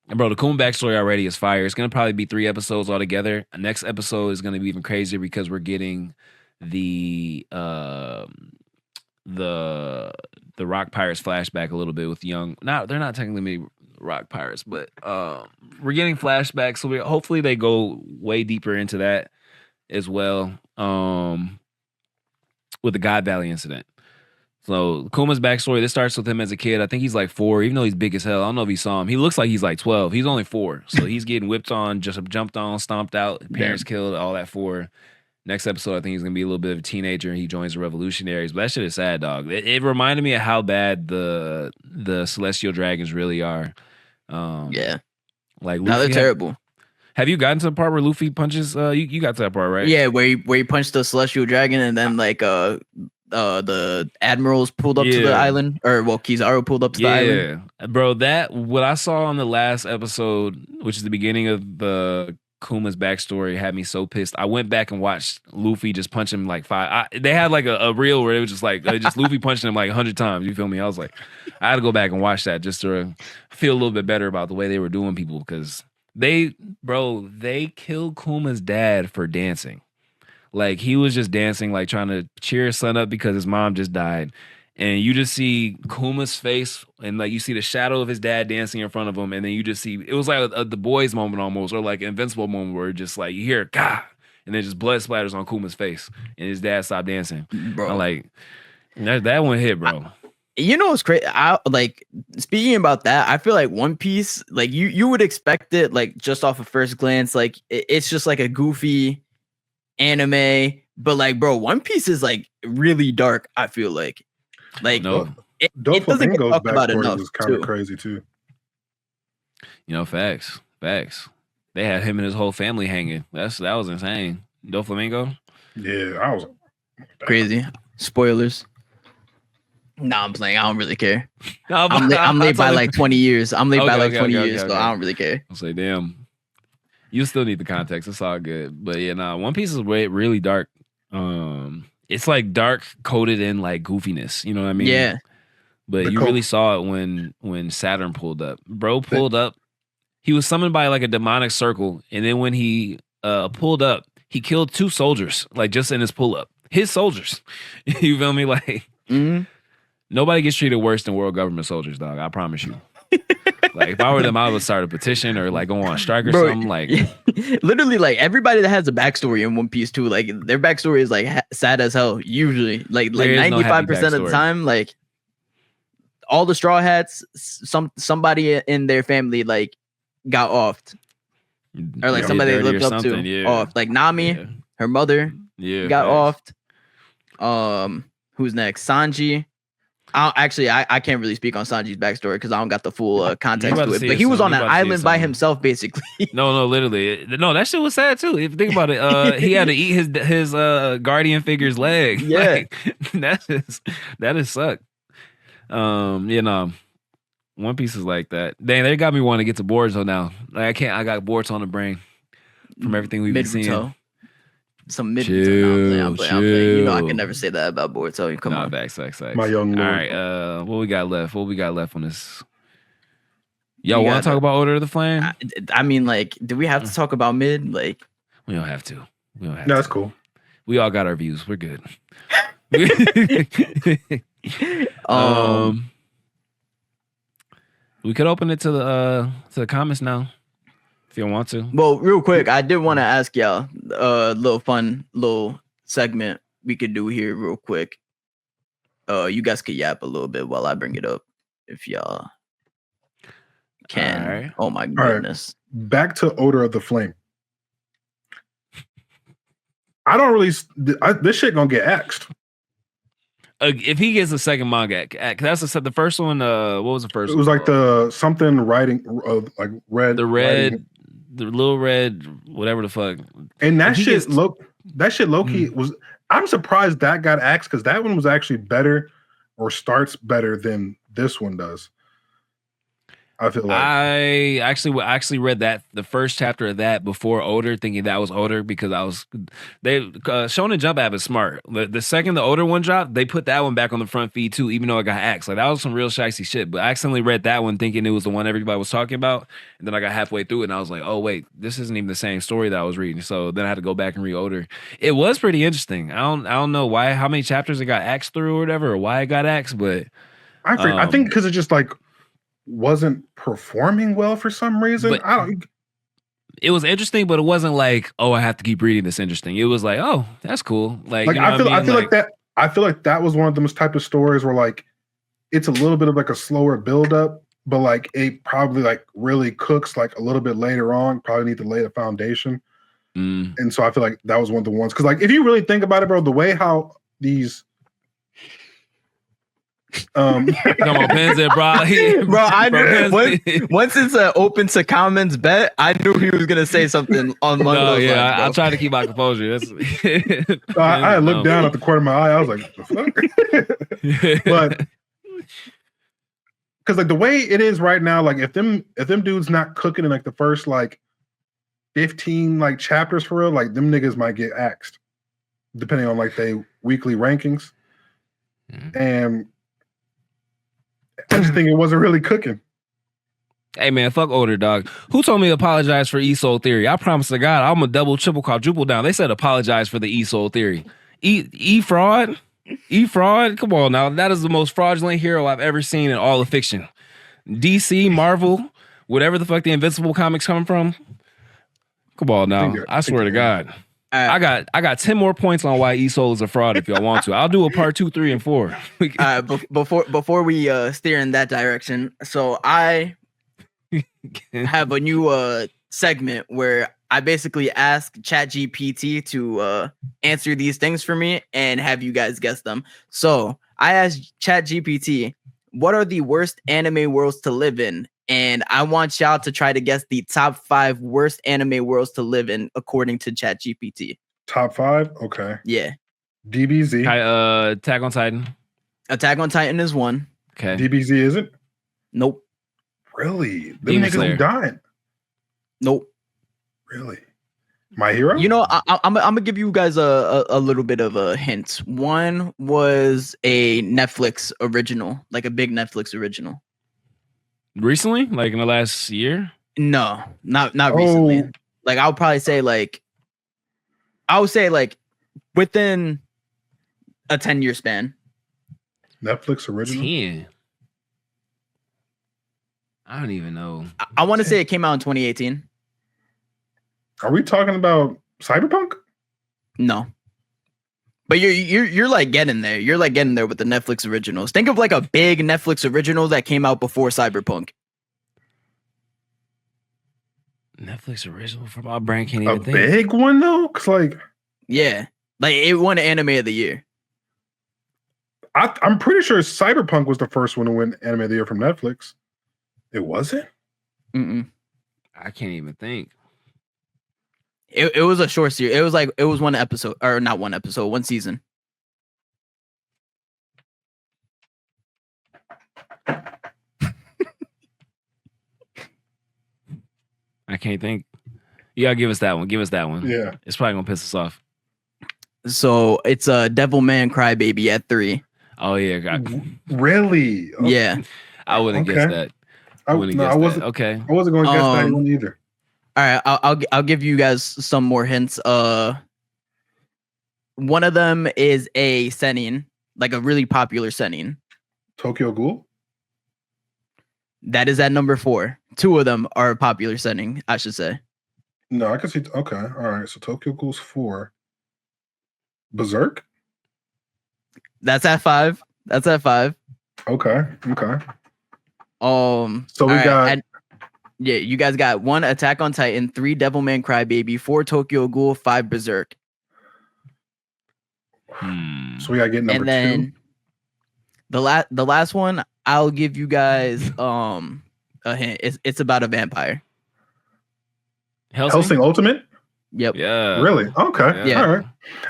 the Kuma backstory already is fire. It's gonna probably be 3 episodes altogether. The next episode is gonna be even crazier because we're getting the Rock Pirates flashback a little bit with young. They're not technically Rock Pirates, but we're getting flashbacks, so hopefully they go way deeper into that as well with the God Valley incident. So Kuma's backstory, this starts with him as a kid. I think he's like 4, even though he's big as hell. I don't know if you saw him. He looks like he's like 12. He's only 4. So he's getting whipped on, just jumped on, stomped out, parents killed, all that 4. Next episode, I think he's going to be a little bit of a teenager and he joins the revolutionaries. But that shit is sad, dog. It reminded me of how bad the Celestial Dragons really are. Yeah. Like Luffy, they're terrible. Have you gotten to the part where Luffy punches? You got to that part, right? Yeah, where he punched the Celestial Dragon and then like the admirals pulled up to the island, or Kizaru pulled up to the island. Yeah, bro, what I saw on the last episode, which is the beginning of the Kuma's backstory, had me so pissed. I went back and watched Luffy just punch him like 5. They had like a reel where it was just like just Luffy punching him like 100 times. You feel me? I was like, I had to go back and watch that just to feel a little bit better about the way they were doing people, because they killed Kuma's dad for dancing. Like, he was just dancing, like trying to cheer his son up because his mom just died. And you just see Kuma's face, and like you see the shadow of his dad dancing in front of him, and then you just see, it was like a The Boys moment almost, or like an Invincible moment where just like you hear "Gah," and then just blood splatters on Kuma's face, and his dad stopped dancing. Bro, I'm like, that one hit, bro. You know what's crazy? Like, speaking about that, I feel like One Piece, like you would expect it, like just off of first glance, like it's just like a goofy anime, but like, bro, One Piece is like really dark. I feel like it doesn't get talked about enough. Was kind of crazy too. You know, facts. They had him and his whole family hanging. That was insane. Doflamingo. Yeah, I was crazy. Spoilers. Nah, I'm playing. I don't really care. I'm late by like 20 years. I'm late by like 20 years, so I don't really care. I'll say, damn. You still need the context. It's all good. But yeah, One Piece is really dark. It's like dark coated in like goofiness. You know what I mean? Yeah. But you really saw it when Saturn pulled up. Bro pulled up. He was summoned by like a demonic circle, and then when he pulled up, he killed 2 soldiers, like just in his pull up. his soldiers. You feel me? Like nobody gets treated worse than world government soldiers, dog. I promise you. Like if I were them, I would start a petition or like go on strike or something. Like literally, like everybody that has a backstory in One Piece too, like their backstory is like sad as hell. Usually, like 95% of the time, like all the Straw Hats, somebody in their family like got offed, or like somebody they looked up to offed. Like Nami, her mother, got offed. Who's next? Sanji. I can't really speak on Sanji's backstory because I don't got the full context to it. But he was on an island by himself, basically. No, literally. No, that shit was sad too. If you think about it, he had to eat his guardian figure's leg. Yeah, like, that is suck. You know, One Piece is like that. Dang, they got me wanting to get to Boruto now. Like I can't. I got Boruto on the brain from everything we've been seeing. Some mid. I'm playing. You know I can never say that about Boruto. Come on, facts. My young lord. All right, what we got left? What we got left on this? Y'all want to talk about Order of the Flame? I mean, like, do we have to talk about mid? Like, we don't have to. No, that's cool. We all got our views. We're good. We could open it to the comments now. If you want to. Well, real quick, I did want to ask y'all a little segment we could do here real quick. You guys could yap a little bit while I bring it up if y'all can. Right. Oh my goodness. Right. Back to Order of the Flame. I don't really this shit gonna get axed. If he gets a second manga, that's the first one. What was the first one? It was like the something writing like red. The red. Writing. The little red, whatever the fuck. And that shit low-key was. I'm surprised that got axed because that one was actually better or starts better than this one does. I feel like I actually read that the first chapter of that before Older, thinking that was Older because Shonen Jump app is smart. The second the Older one dropped, they put that one back on the front feed too, even though it got axed. Like that was some real shicey shit. But I accidentally read that one thinking it was the one everybody was talking about, and then I got halfway through it and I was like, oh wait, this isn't even the same story that I was reading. So then I had to go back and read Older. It was pretty interesting. I don't know how many chapters it got axed through or whatever, or why it got axed, but I think because it just like wasn't performing well for some reason. It was interesting, but it wasn't like, oh, I have to keep reading this interesting. It was like, oh, that's cool. Like you know I feel like that was one of those type of stories where like it's a little bit of like a slower build up, but like it probably like really cooks like a little bit later on. Probably need to lay the foundation. And so I feel like that was one of the ones because like if you really think about it, bro, the way how these come on, Penza, bro. Bro, I knew once it's an open to comments bet, I knew he was gonna say something on Monday. Yeah, I tried to keep my composure. I looked down at the corner of my eye. I was like, the fuck? But because like the way it is right now, like if them dudes not cooking in like the first like 15 like chapters for real, like them niggas might get axed, depending on like they weekly rankings. And I just think it wasn't really cooking. Hey man, fuck Older, dog. Who told me to apologize for E-Soul Theory? I promise to God, I'm a double, triple, quadruple down. They said apologize for the E-Soul Theory. E-Fraud? E-Fraud? Come on now. That is the most fraudulent hero I've ever seen in all of fiction. DC, Marvel, whatever the fuck the Invincible comics come from. Come on now. I swear to God. I got 10 more points on why E-Soul is a fraud if y'all want to. I'll do a part 2, 3, and 4. Before we steer in that direction, so I have a new segment where I basically ask ChatGPT to answer these things for me and have you guys guess them. So I asked ChatGPT, what are the worst anime worlds to live in? And I want y'all to try to guess the top 5 worst anime worlds to live in according to ChatGPT. Top 5? Okay. Yeah. DBZ. Attack on Titan. Attack on Titan is one. Okay. DBZ isn't? Nope. Really? Them niggas dying. Nope. Really? My Hero? You know, I'm gonna give you guys a little bit of a hint. One was a Netflix original, like a big Netflix original. Recently? Like in the last year? No, not recently. Like I would say like within a 10-year span. Netflix original. 10. I don't even know. I want to say it came out in 2018. Are we talking about Cyberpunk? No. But you're like getting there. You're like getting there with the Netflix originals. Think of like a big Netflix original that came out before Cyberpunk. Netflix original from my brain can't even think. A big one though? Cause like it won Anime of the Year. I'm pretty sure Cyberpunk was the first one to win Anime of the Year from Netflix. It wasn't? I can't even think. It was a short series. It was one episode, or not one episode, one season. I can't think. You gotta give us that one. Give us that one. Yeah. It's probably gonna piss us off. So it's a Devilman Crybaby at 3. Oh yeah, really? Oh. Yeah. I wouldn't guess that. I wasn't okay. I wasn't going to guess that one either. All right, I'll give you guys some more hints. One of them is a seinen, like a really popular seinen. Tokyo Ghoul? That is at number 4. 2 of them are popular seinen, I should say. No, I can see. Okay, all right. So Tokyo Ghoul's 4. Berserk? That's at 5. Okay. So we got. You guys got 1 Attack on Titan, 3 Devilman Crybaby, 4 Tokyo Ghoul, 5 Berserk. So we gotta get number 2. And then the last one, I'll give you guys a hint. It's about a vampire. Hellsing Ultimate? Yep. Yeah. Really? Okay. Yeah. All right.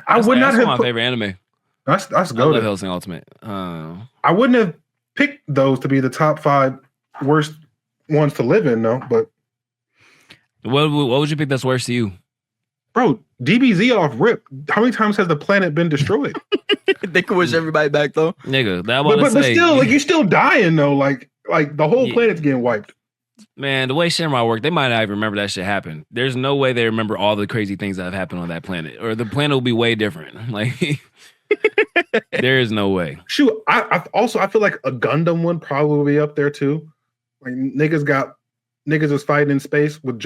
I would not have my favorite anime. That's I good. love Hellsing Ultimate. I wouldn't have picked those to be the top 5 worst ones to live in, though. But what would you pick that's worse to you? bro, DBZ off rip. How many times has the planet been destroyed? They can wish everybody back though. Nigga, but still, like you're still dying though. Like the whole planet's getting wiped. Man, the way Shamrock worked, they might not even remember that shit happened. There's no way they remember all the crazy things that have happened on that planet, or the planet will be way different. Like, there is no way. Shoot, I feel like a Gundam one probably will be up there too. Like niggas is fighting in space with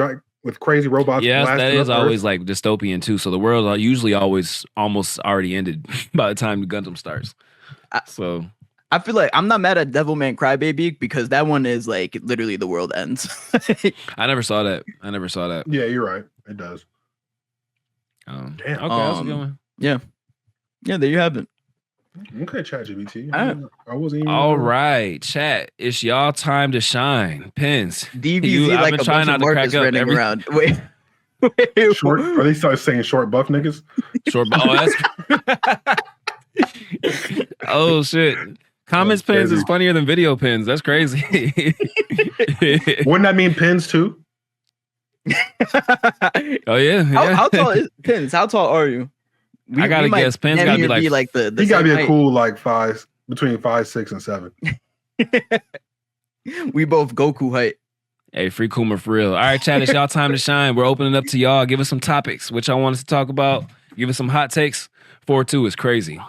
crazy robots. Yes, that is always Earth. like dystopian too. So the world are usually always almost already ended by the time the Gundam starts. So I feel like I'm not mad at Devilman Crybaby because that one is like literally the world ends. I never saw that. Yeah, you're right. It does. Damn. Damn. Okay, that's a good one. Yeah, there you have it. Okay, ChatGPT. I wasn't even. All right, chat. It's y'all time to shine. Pins. DBZ I've like been a trying bunch not of to crack Marcus up running every- around. Wait. Short, are they start saying short buff niggas? Short. Oh, that's. Oh shit. Comments That's pins crazy. is funnier than video pins. That's crazy. Wouldn't that mean pins too? Oh yeah. How tall is Pins? How tall are you? I gotta guess. Pins gotta be like the He gotta be same a height. cool like between 5, 6, and 7. We both Goku height. Hey, free Kuma for real. All right, chat, it's y'all time to shine. We're opening up to y'all. Give us some topics, which I want us to talk about. Give us some hot takes. 4-2 is crazy.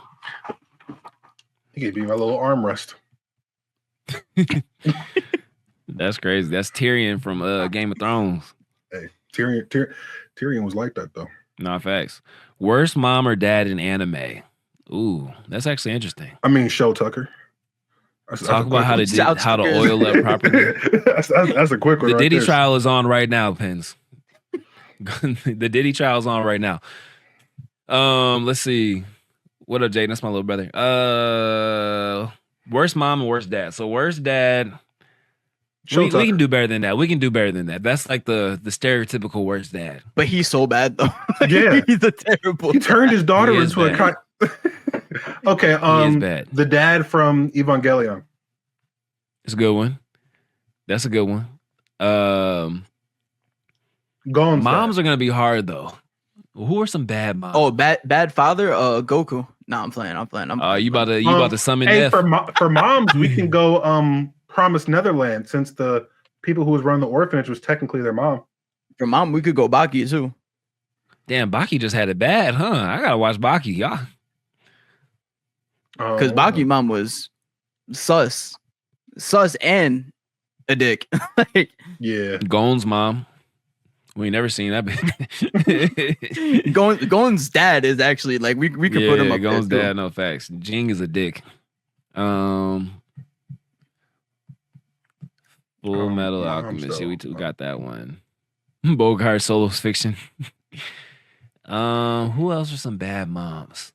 He gave me my little armrest. That's crazy. That's Tyrion from Game of Thrones. Hey, Tyrion was like that though. Nah, facts. Worst mom or dad in anime? Ooh, that's actually interesting. I mean, Show Tucker. Talk about how to oil up properly. that's a quick one. The right Diddy there. trial is on right now, Pins. The Diddy trial is on right now. Let's see. What up, Jaden? That's my little brother. Worst mom and worst dad. So worst dad. We can do better than that. That's like the stereotypical worst dad. But he's so bad though. Yeah. He's a terrible. He turned his daughter He is into a bad. Okay, He is bad. the dad from Evangelion. It's a good one. That's a good one. Gone's Moms dad. are gonna be hard though. Who are some bad moms? Oh, bad father. Goku. No, I'm playing. You about to summon Hey, death? for moms, we can go Promise Netherlands, since the people who was running the orphanage was technically their mom. For mom, we could go Baki too. Damn, Baki just had it bad, huh? I gotta watch Baki, y'all. because Bakimon was sus and a dick. Like, yeah, Gon's mom. We ain't never seen that. Gon's dad is actually like we could put him up Gon's there too. dad, no facts. Jing is a dick. Full Metal Alchemist. Yeah, we got that one. Bogart Solo's Fiction. Who else are some bad moms?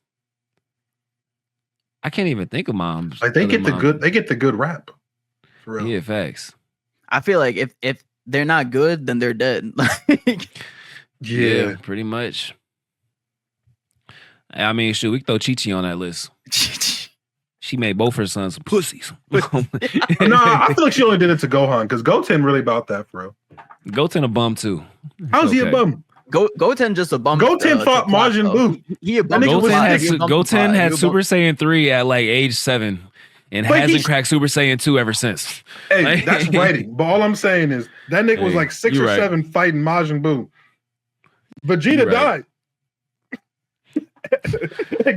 I can't even think of moms. Like they get the good rap. For real. Yeah, facts. I feel like if they're not good, then they're dead. Yeah, pretty much. I mean, shoot, we can throw Chi-Chi on that list. She made both her sons pussies. No, I feel like she only did it to Gohan because Goten really about that, for real. Goten a bum too. How's he a bum? Goten just a bum. Goten fought Majin Buu. He a bum. Goten had Super Saiyan 3 at like age 7 and hasn't cracked Super Saiyan 2 ever since. Hey, like, that's writing. But all I'm saying is that nigga was like 6 or 7 fighting Majin Buu. Vegeta died.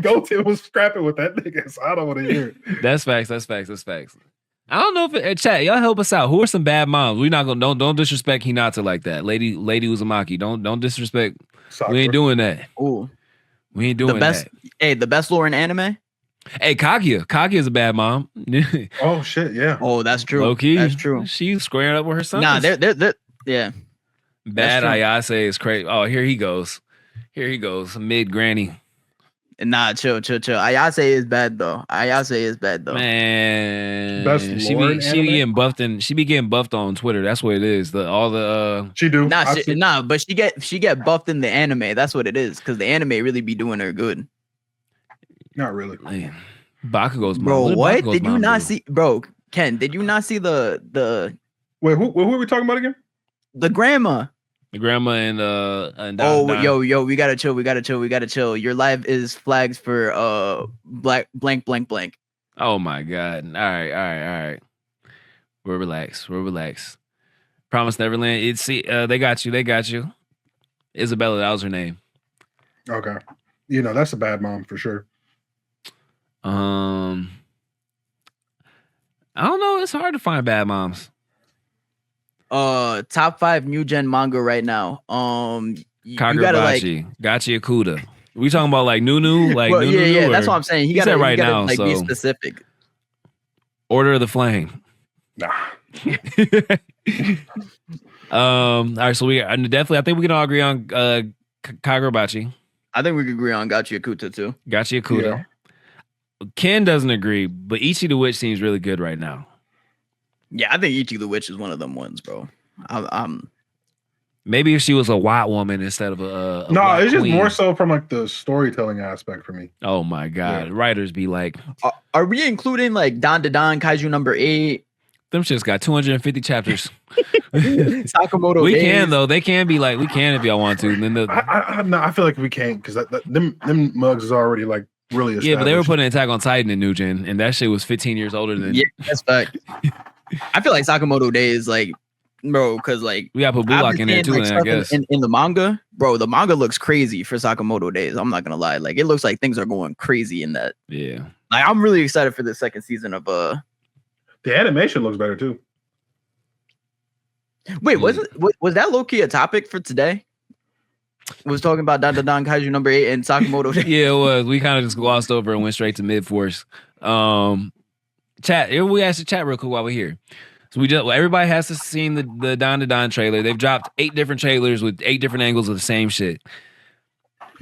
Goten was scrapping with that nigga, so I don't want to hear it. That's facts. I don't know if chat, y'all help us out. Who are some bad moms? We're not gonna don't disrespect Hinata like that. Lady Uzumaki. Don't disrespect. Sakura. We ain't doing that. Ooh. We ain't doing that. Hey, the best lore in anime? Hey, Kaguya. Kaguya's a bad mom. Oh shit, yeah. Oh, that's true. Low key. That's true. She's squaring up with her son. Nah, they're yeah. Bad Ayase is crazy. Oh, here he goes. Mid granny. Nah, chill. Ayase is bad though. Man, best she be getting buffed and she be getting buffed on Twitter. That's what it is. She do. But she get buffed in the anime. That's what it is. Because the anime really be doing her good. Not really. Man. Bakugo's mom. Bro, what? Did you not see? Bro, Ken, did you not see the? Wait, who are we talking about again? The grandma. The grandma and Dandadan. Yo, we gotta chill. Your live is flags for blank. Oh my god. All right. We're relaxed. Promise Neverland. They got you. Isabella, that was her name. Okay. That's a bad mom for sure. I don't know. It's hard to find bad moms. Top 5 new gen manga right now. You gotta Kagurabachi, Gachi Akuda. We talking about like Nunu, like well, Nunu? Yeah. That's what I'm saying. You gotta right now, like so be specific. Order of the Flame. Nah. All right, so I think we can all agree on Kagurabachi. I think we can agree on Gachi Akuta too. Gachi Akuda. Yeah. Ken doesn't agree, but Ichi the Witch seems really good right now. Yeah, I think Ichi the Witch is one of them ones, bro. Maybe if she was a white woman instead of a no, it's just queen. more so from like the storytelling aspect for me. Oh my god, writers be like, are we including like Dandadan Kaiju number 8? Them shit's got 250 chapters. Sakamoto. We can though. They can be like, we can if y'all want to. And then I feel like we can't because them mugs is already like really established. Yeah, but they were putting Attack on Titan in New Gen, and that shit was 15 years older than. Yeah, that's fact. I feel like Sakamoto Days, like, bro, because like we got to put Bullock in there too, like, I guess. In the manga, bro, the manga looks crazy for Sakamoto Days. I'm not gonna lie, like it looks like things are going crazy in that. Yeah, like I'm really excited for the second season of The animation looks better too. Wait, was that low key a topic for today? Was talking about Dandadan Kaiju number 8 and Sakamoto Days. Yeah, it was. We kind of just glossed over and went straight to mid force. Chat. We asked the chat real quick while we're here. So everybody has to see the Dandadan trailer. They've dropped 8 different trailers with 8 different angles of the same shit.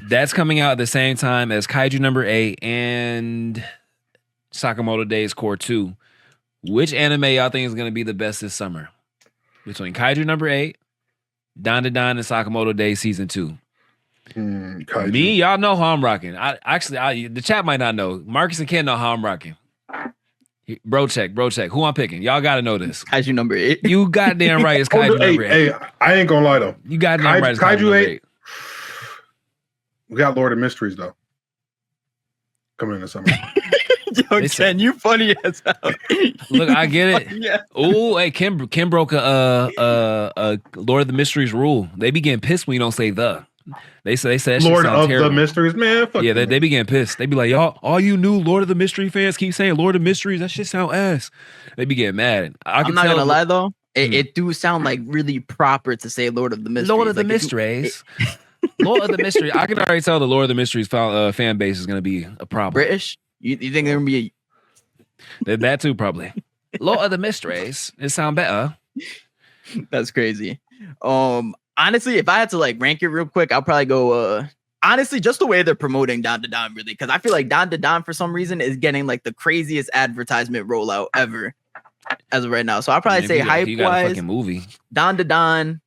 That's coming out at the same time as Kaiju number 8 and Sakamoto Days Core 2. Which anime y'all think is going to be the best this summer? Between Kaiju number 8, Dandadan, and Sakamoto Days Season 2. Me, y'all know how I'm rocking. The chat might not know. Marcus and Ken know how I'm rocking. Bro check. Who I'm picking? Y'all got to know this. Kaiju number 8. You goddamn right. It's Kaiju number 8. Hey, I ain't gonna lie though. You goddamn right. It's Kaiju 8. We got Lord of Mysteries though. Coming in the summer. Yo, Ken, you funny as hell. Look, I get it. Yeah. Oh, hey, Kim broke a Lord of the Mysteries rule. They be getting pissed when you don't say the. They said that Lord shit sounds of terrible. the Mysteries, man. Fuck yeah, you, they be getting pissed. They be like, y'all, all you new Lord of the Mystery fans keep saying Lord of Mysteries. That shit sound ass. They be getting mad. I'm not gonna lie though, it do sound like really proper to say Lord of the Mysteries. Lord of the Mysteries. Lord of the Mysteries. I can already tell the Lord of the Mysteries fan base is gonna be a problem. British? You think they're gonna be that too, probably. Lord of the Mysteries. It sound better. That's crazy. Honestly, if I had to like rank it real quick, I'll probably go honestly just the way they're promoting Dandadan really, because I feel like Dandadan for some reason is getting like the craziest advertisement rollout ever as of right now. So I'll probably say hype wise fucking movie. Dandadan.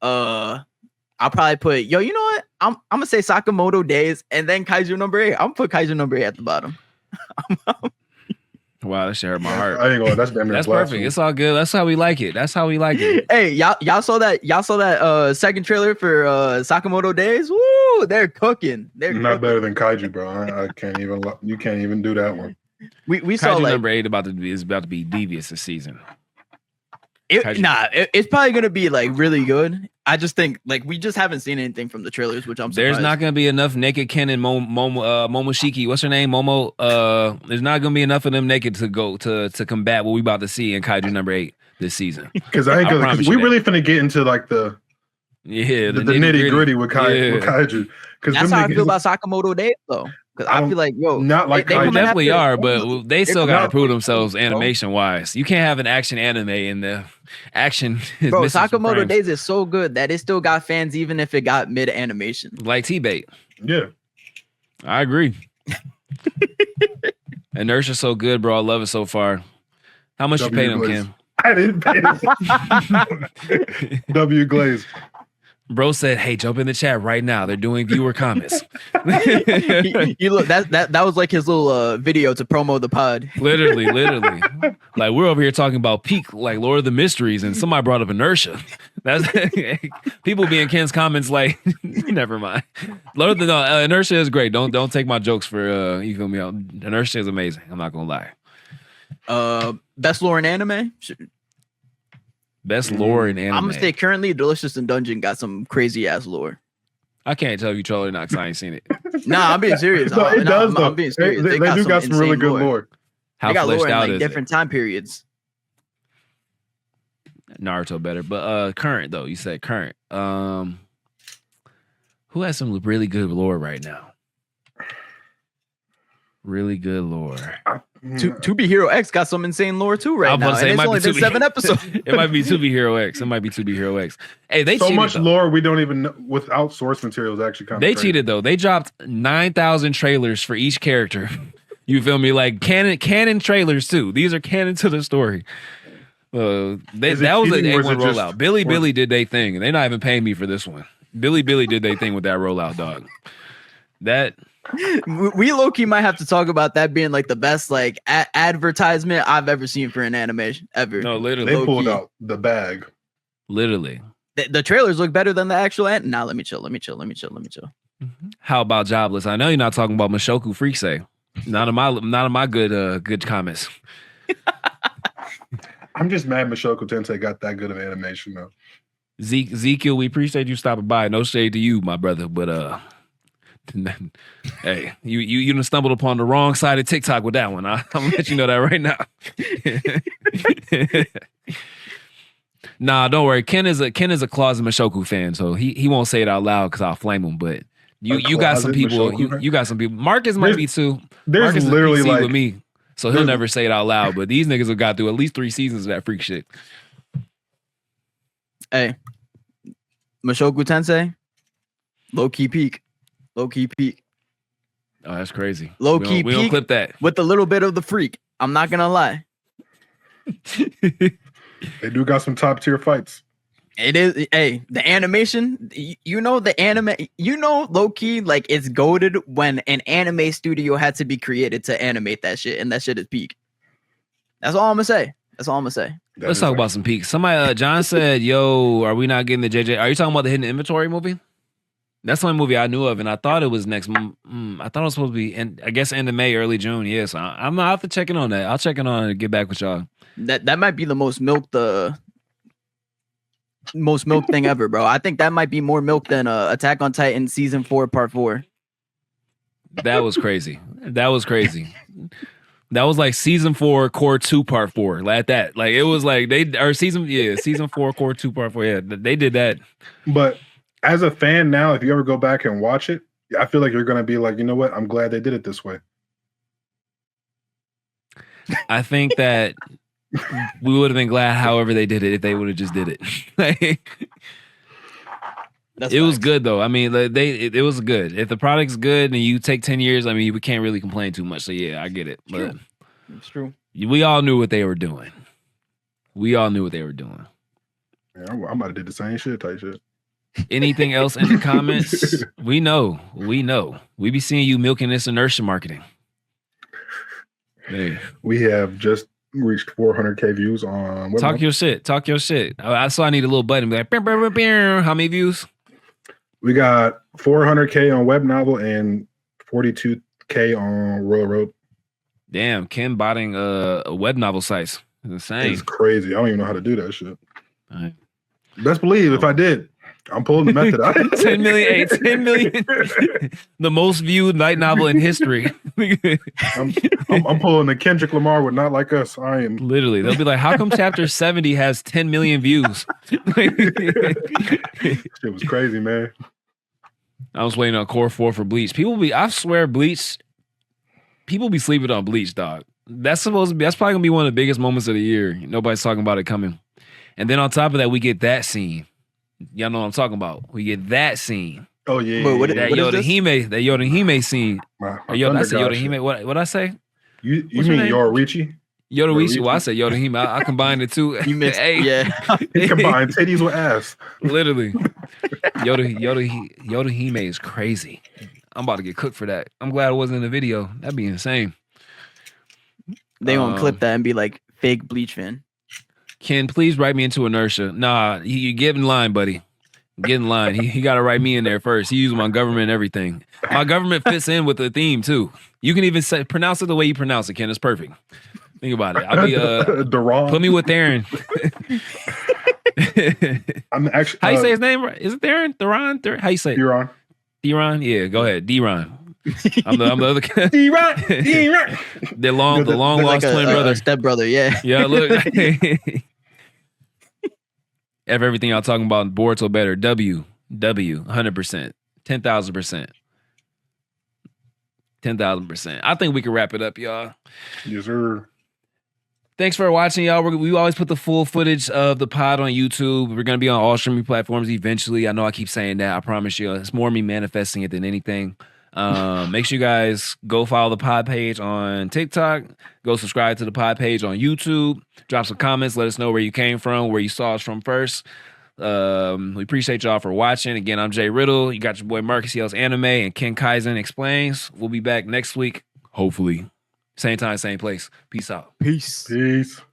I'll probably put you know what? I'm gonna say Sakamoto Days and then Kaiju number 8. I'm gonna put Kaiju number 8 at the bottom. Wow, that shit hurt my heart. I ain't gonna. That's perfect. It's all good. That's how we like it. Hey, y'all saw that second trailer for Sakamoto Days? Woo, they're cooking. They're not better than Kaiju, bro. I can't even. You can't even do that one. We saw Kaiju like, number 8 is about to be devious this season. It's probably gonna be like really good. I just think like we just haven't seen anything from the trailers, which I'm surprised. There's not gonna be enough naked Ken and Momoshiki. What's her name? Momo. There's not gonna be enough of them naked to go to combat what we about to see in Kaiju number 8 this season. Because we really finna get into like the nitty gritty with Kaiju. Because that's how I feel about Sakamoto Days though. Because I feel like not like they definitely are, but they still gotta prove themselves animation wise. You can't have an action anime in the action. Bro, Sakamoto Days is so good that it still got fans even if it got mid animation. Like TBATE. Yeah, I agree. Inertia's so good, bro. I love it so far. How much you paid him, Kim? I didn't pay him. W Glaze. Bro said, "Hey, jump in the chat right now. They're doing viewer comments." You look that was like his little video to promo the pod. Literally. Like we're over here talking about peak, like Lord of the Mysteries, and somebody brought up Inertia. That's people be in Ken's comments like, never mind. Inertia is great. Don't take my jokes for you feel me out. Inertia is amazing. I'm not gonna lie. Best lore in anime. Best lore in anime. I'm gonna say currently Delicious in Dungeon got some crazy ass lore. I can't tell if you troll or not because I ain't seen it. Nah, I'm being serious. No, it does though. I'm being serious. They do got some really good lore. They got lore in like different time periods. Naruto better, but current though. You said current. Who has some really good lore right now? Really good lore. Tobeherox got some insane lore too right now. Say, and it's only been 7 episodes. It might be Tobeherox. Hey, they so cheated, much though. lore we don't even know without source materials actually kind of They cheated though. They dropped 9,000 trailers for each character. You feel me? Like canon trailers too. These are canon to the story. That was an A1 rollout. Billy did their thing, and they're not even paying me for this one. Billy did their thing with that rollout, dog. That we low-key might have to talk about that being like the best like advertisement I've ever seen for an animation ever. No, literally. They pulled out the bag. Literally. The trailers look better than the actual Nah, let me chill. How about Jobless? I know you're not talking about Mushoku Freaksay. Not of my good comments. I'm just mad Mushoku Tensei got that good of animation though. Ezekiel, we appreciate you stopping by. No shade to you, my brother, but hey, you done stumbled upon the wrong side of TikTok with that one. I'm gonna let you know that right now. Nah, don't worry. Ken is a closet Mushoku fan, so he won't say it out loud because I'll flame him. But you got some people. You got some people. Marcus might be too. There's Marcus literally is PC like with me, so he'll never say it out loud. But these niggas have got through at least 3 seasons of that freak shit. Hey, Mushoku Tensei, low key peak. Oh, that's crazy. Low key we don't clip that with a little bit of the freak. I'm not gonna lie. They do got some top tier fights. It is. Hey, the animation. You know the anime. You know, low key, like it's goated when an anime studio had to be created to animate that shit, and that shit is peak. That's all I'm gonna say. Let's talk about some peaks. Somebody, John said, "Yo, are we not getting the JJ? Are you talking about the Hidden Inventory movie?" That's the only movie I knew of, and I thought it was next. I thought it was supposed to be, I guess, end of May, early June. Yes, I'm gonna have to check in on that. I'll check in on it and get back with y'all. That might be the most milked most milk thing ever, bro. I think that might be more milk than Attack on Titan season 4, part 4. That was crazy. That was crazy. That was like season 4, core 2, part 4. Like that. Like it was like season 4, core 2, part 4. Yeah, they did that. But as a fan now, if you ever go back and watch it, I feel like you're gonna be like, you know what? I'm glad they did it this way. I think that we would have been glad, however they did it, if they would have just did it. It was good though. I mean, it was good. If the product's good and you take 10 years, I mean, we can't really complain too much. So yeah, I get it. But it's true. We all knew what they were doing. Yeah, I'm about to do the same shit, type shit. Anything else in the comments? We know. We be seeing you milking this inertia marketing. Hey. We have just reached 400K views on Talk your shit. I saw I need a little button. Be like, how many views? We got 400K on Web Novel and 42K on Royal Road. Damn, Ken botting a web novel sites. It's insane. It's crazy. I don't even know how to do that shit. All right. Best believe if I did, I'm pulling the method out. 10 million. The most viewed light novel in history. I'm pulling the Kendrick Lamar with Not Like Us. I am literally. They'll be like, how come chapter 70 has 10 million views? Shit was crazy, man. I was waiting on core 4 for Bleach. I swear Bleach, people be sleeping on Bleach, dog. That's probably gonna be one of the biggest moments of the year. Nobody's talking about it coming. And then on top of that, we get that scene. Y'all know what I'm talking about. We get that scene. Oh yeah. But that Yoda Hime scene. I said Yoda Hime. What I say? You mean Yoruichi? Yoruichi. Well, I said Yoda Hime. I combined the two. You mixed. Hey. Yeah. He combined titties with ass. Literally. Yoda Hime is crazy. I'm about to get cooked for that. I'm glad it wasn't in the video. That'd be insane. They gonna clip that and be like, fake Bleach fan. Ken, please write me into inertia. Nah, you get in line, buddy. Get in line. He got to write me in there first. He used my government and everything. My government fits in with the theme too. You can even pronounce it the way you pronounce it, Ken. It's perfect. Think about it. I'll be put me with Theron. I'm actually. How you say his name? Is it Theron? Theron? How you say it? Theron. Theron? Yeah, go ahead. Theron. I'm the other guy. Theron. The long lost like twin brother. Step brother, yeah. Yeah, look. Everything y'all talking about, Boruto better. W, 100%. 10,000%. 10,000%. I think we can wrap it up, y'all. Yes, sir. Thanks for watching, y'all. We always put the full footage of the pod on YouTube. We're going to be on all streaming platforms eventually. I know I keep saying that. I promise you. It's more me manifesting it than anything. Make sure you guys go follow the pod page on TikTok. Go subscribe to the pod page on YouTube. Drop some comments. Let us know where you came from, where you saw us from first. We appreciate y'all for watching. Again, I'm Jay Riddle. You got your boy Marcus Yells Anime and Ken Kaizen Explains. We'll be back next week, hopefully. Same time, same place. Peace out. Peace. Peace.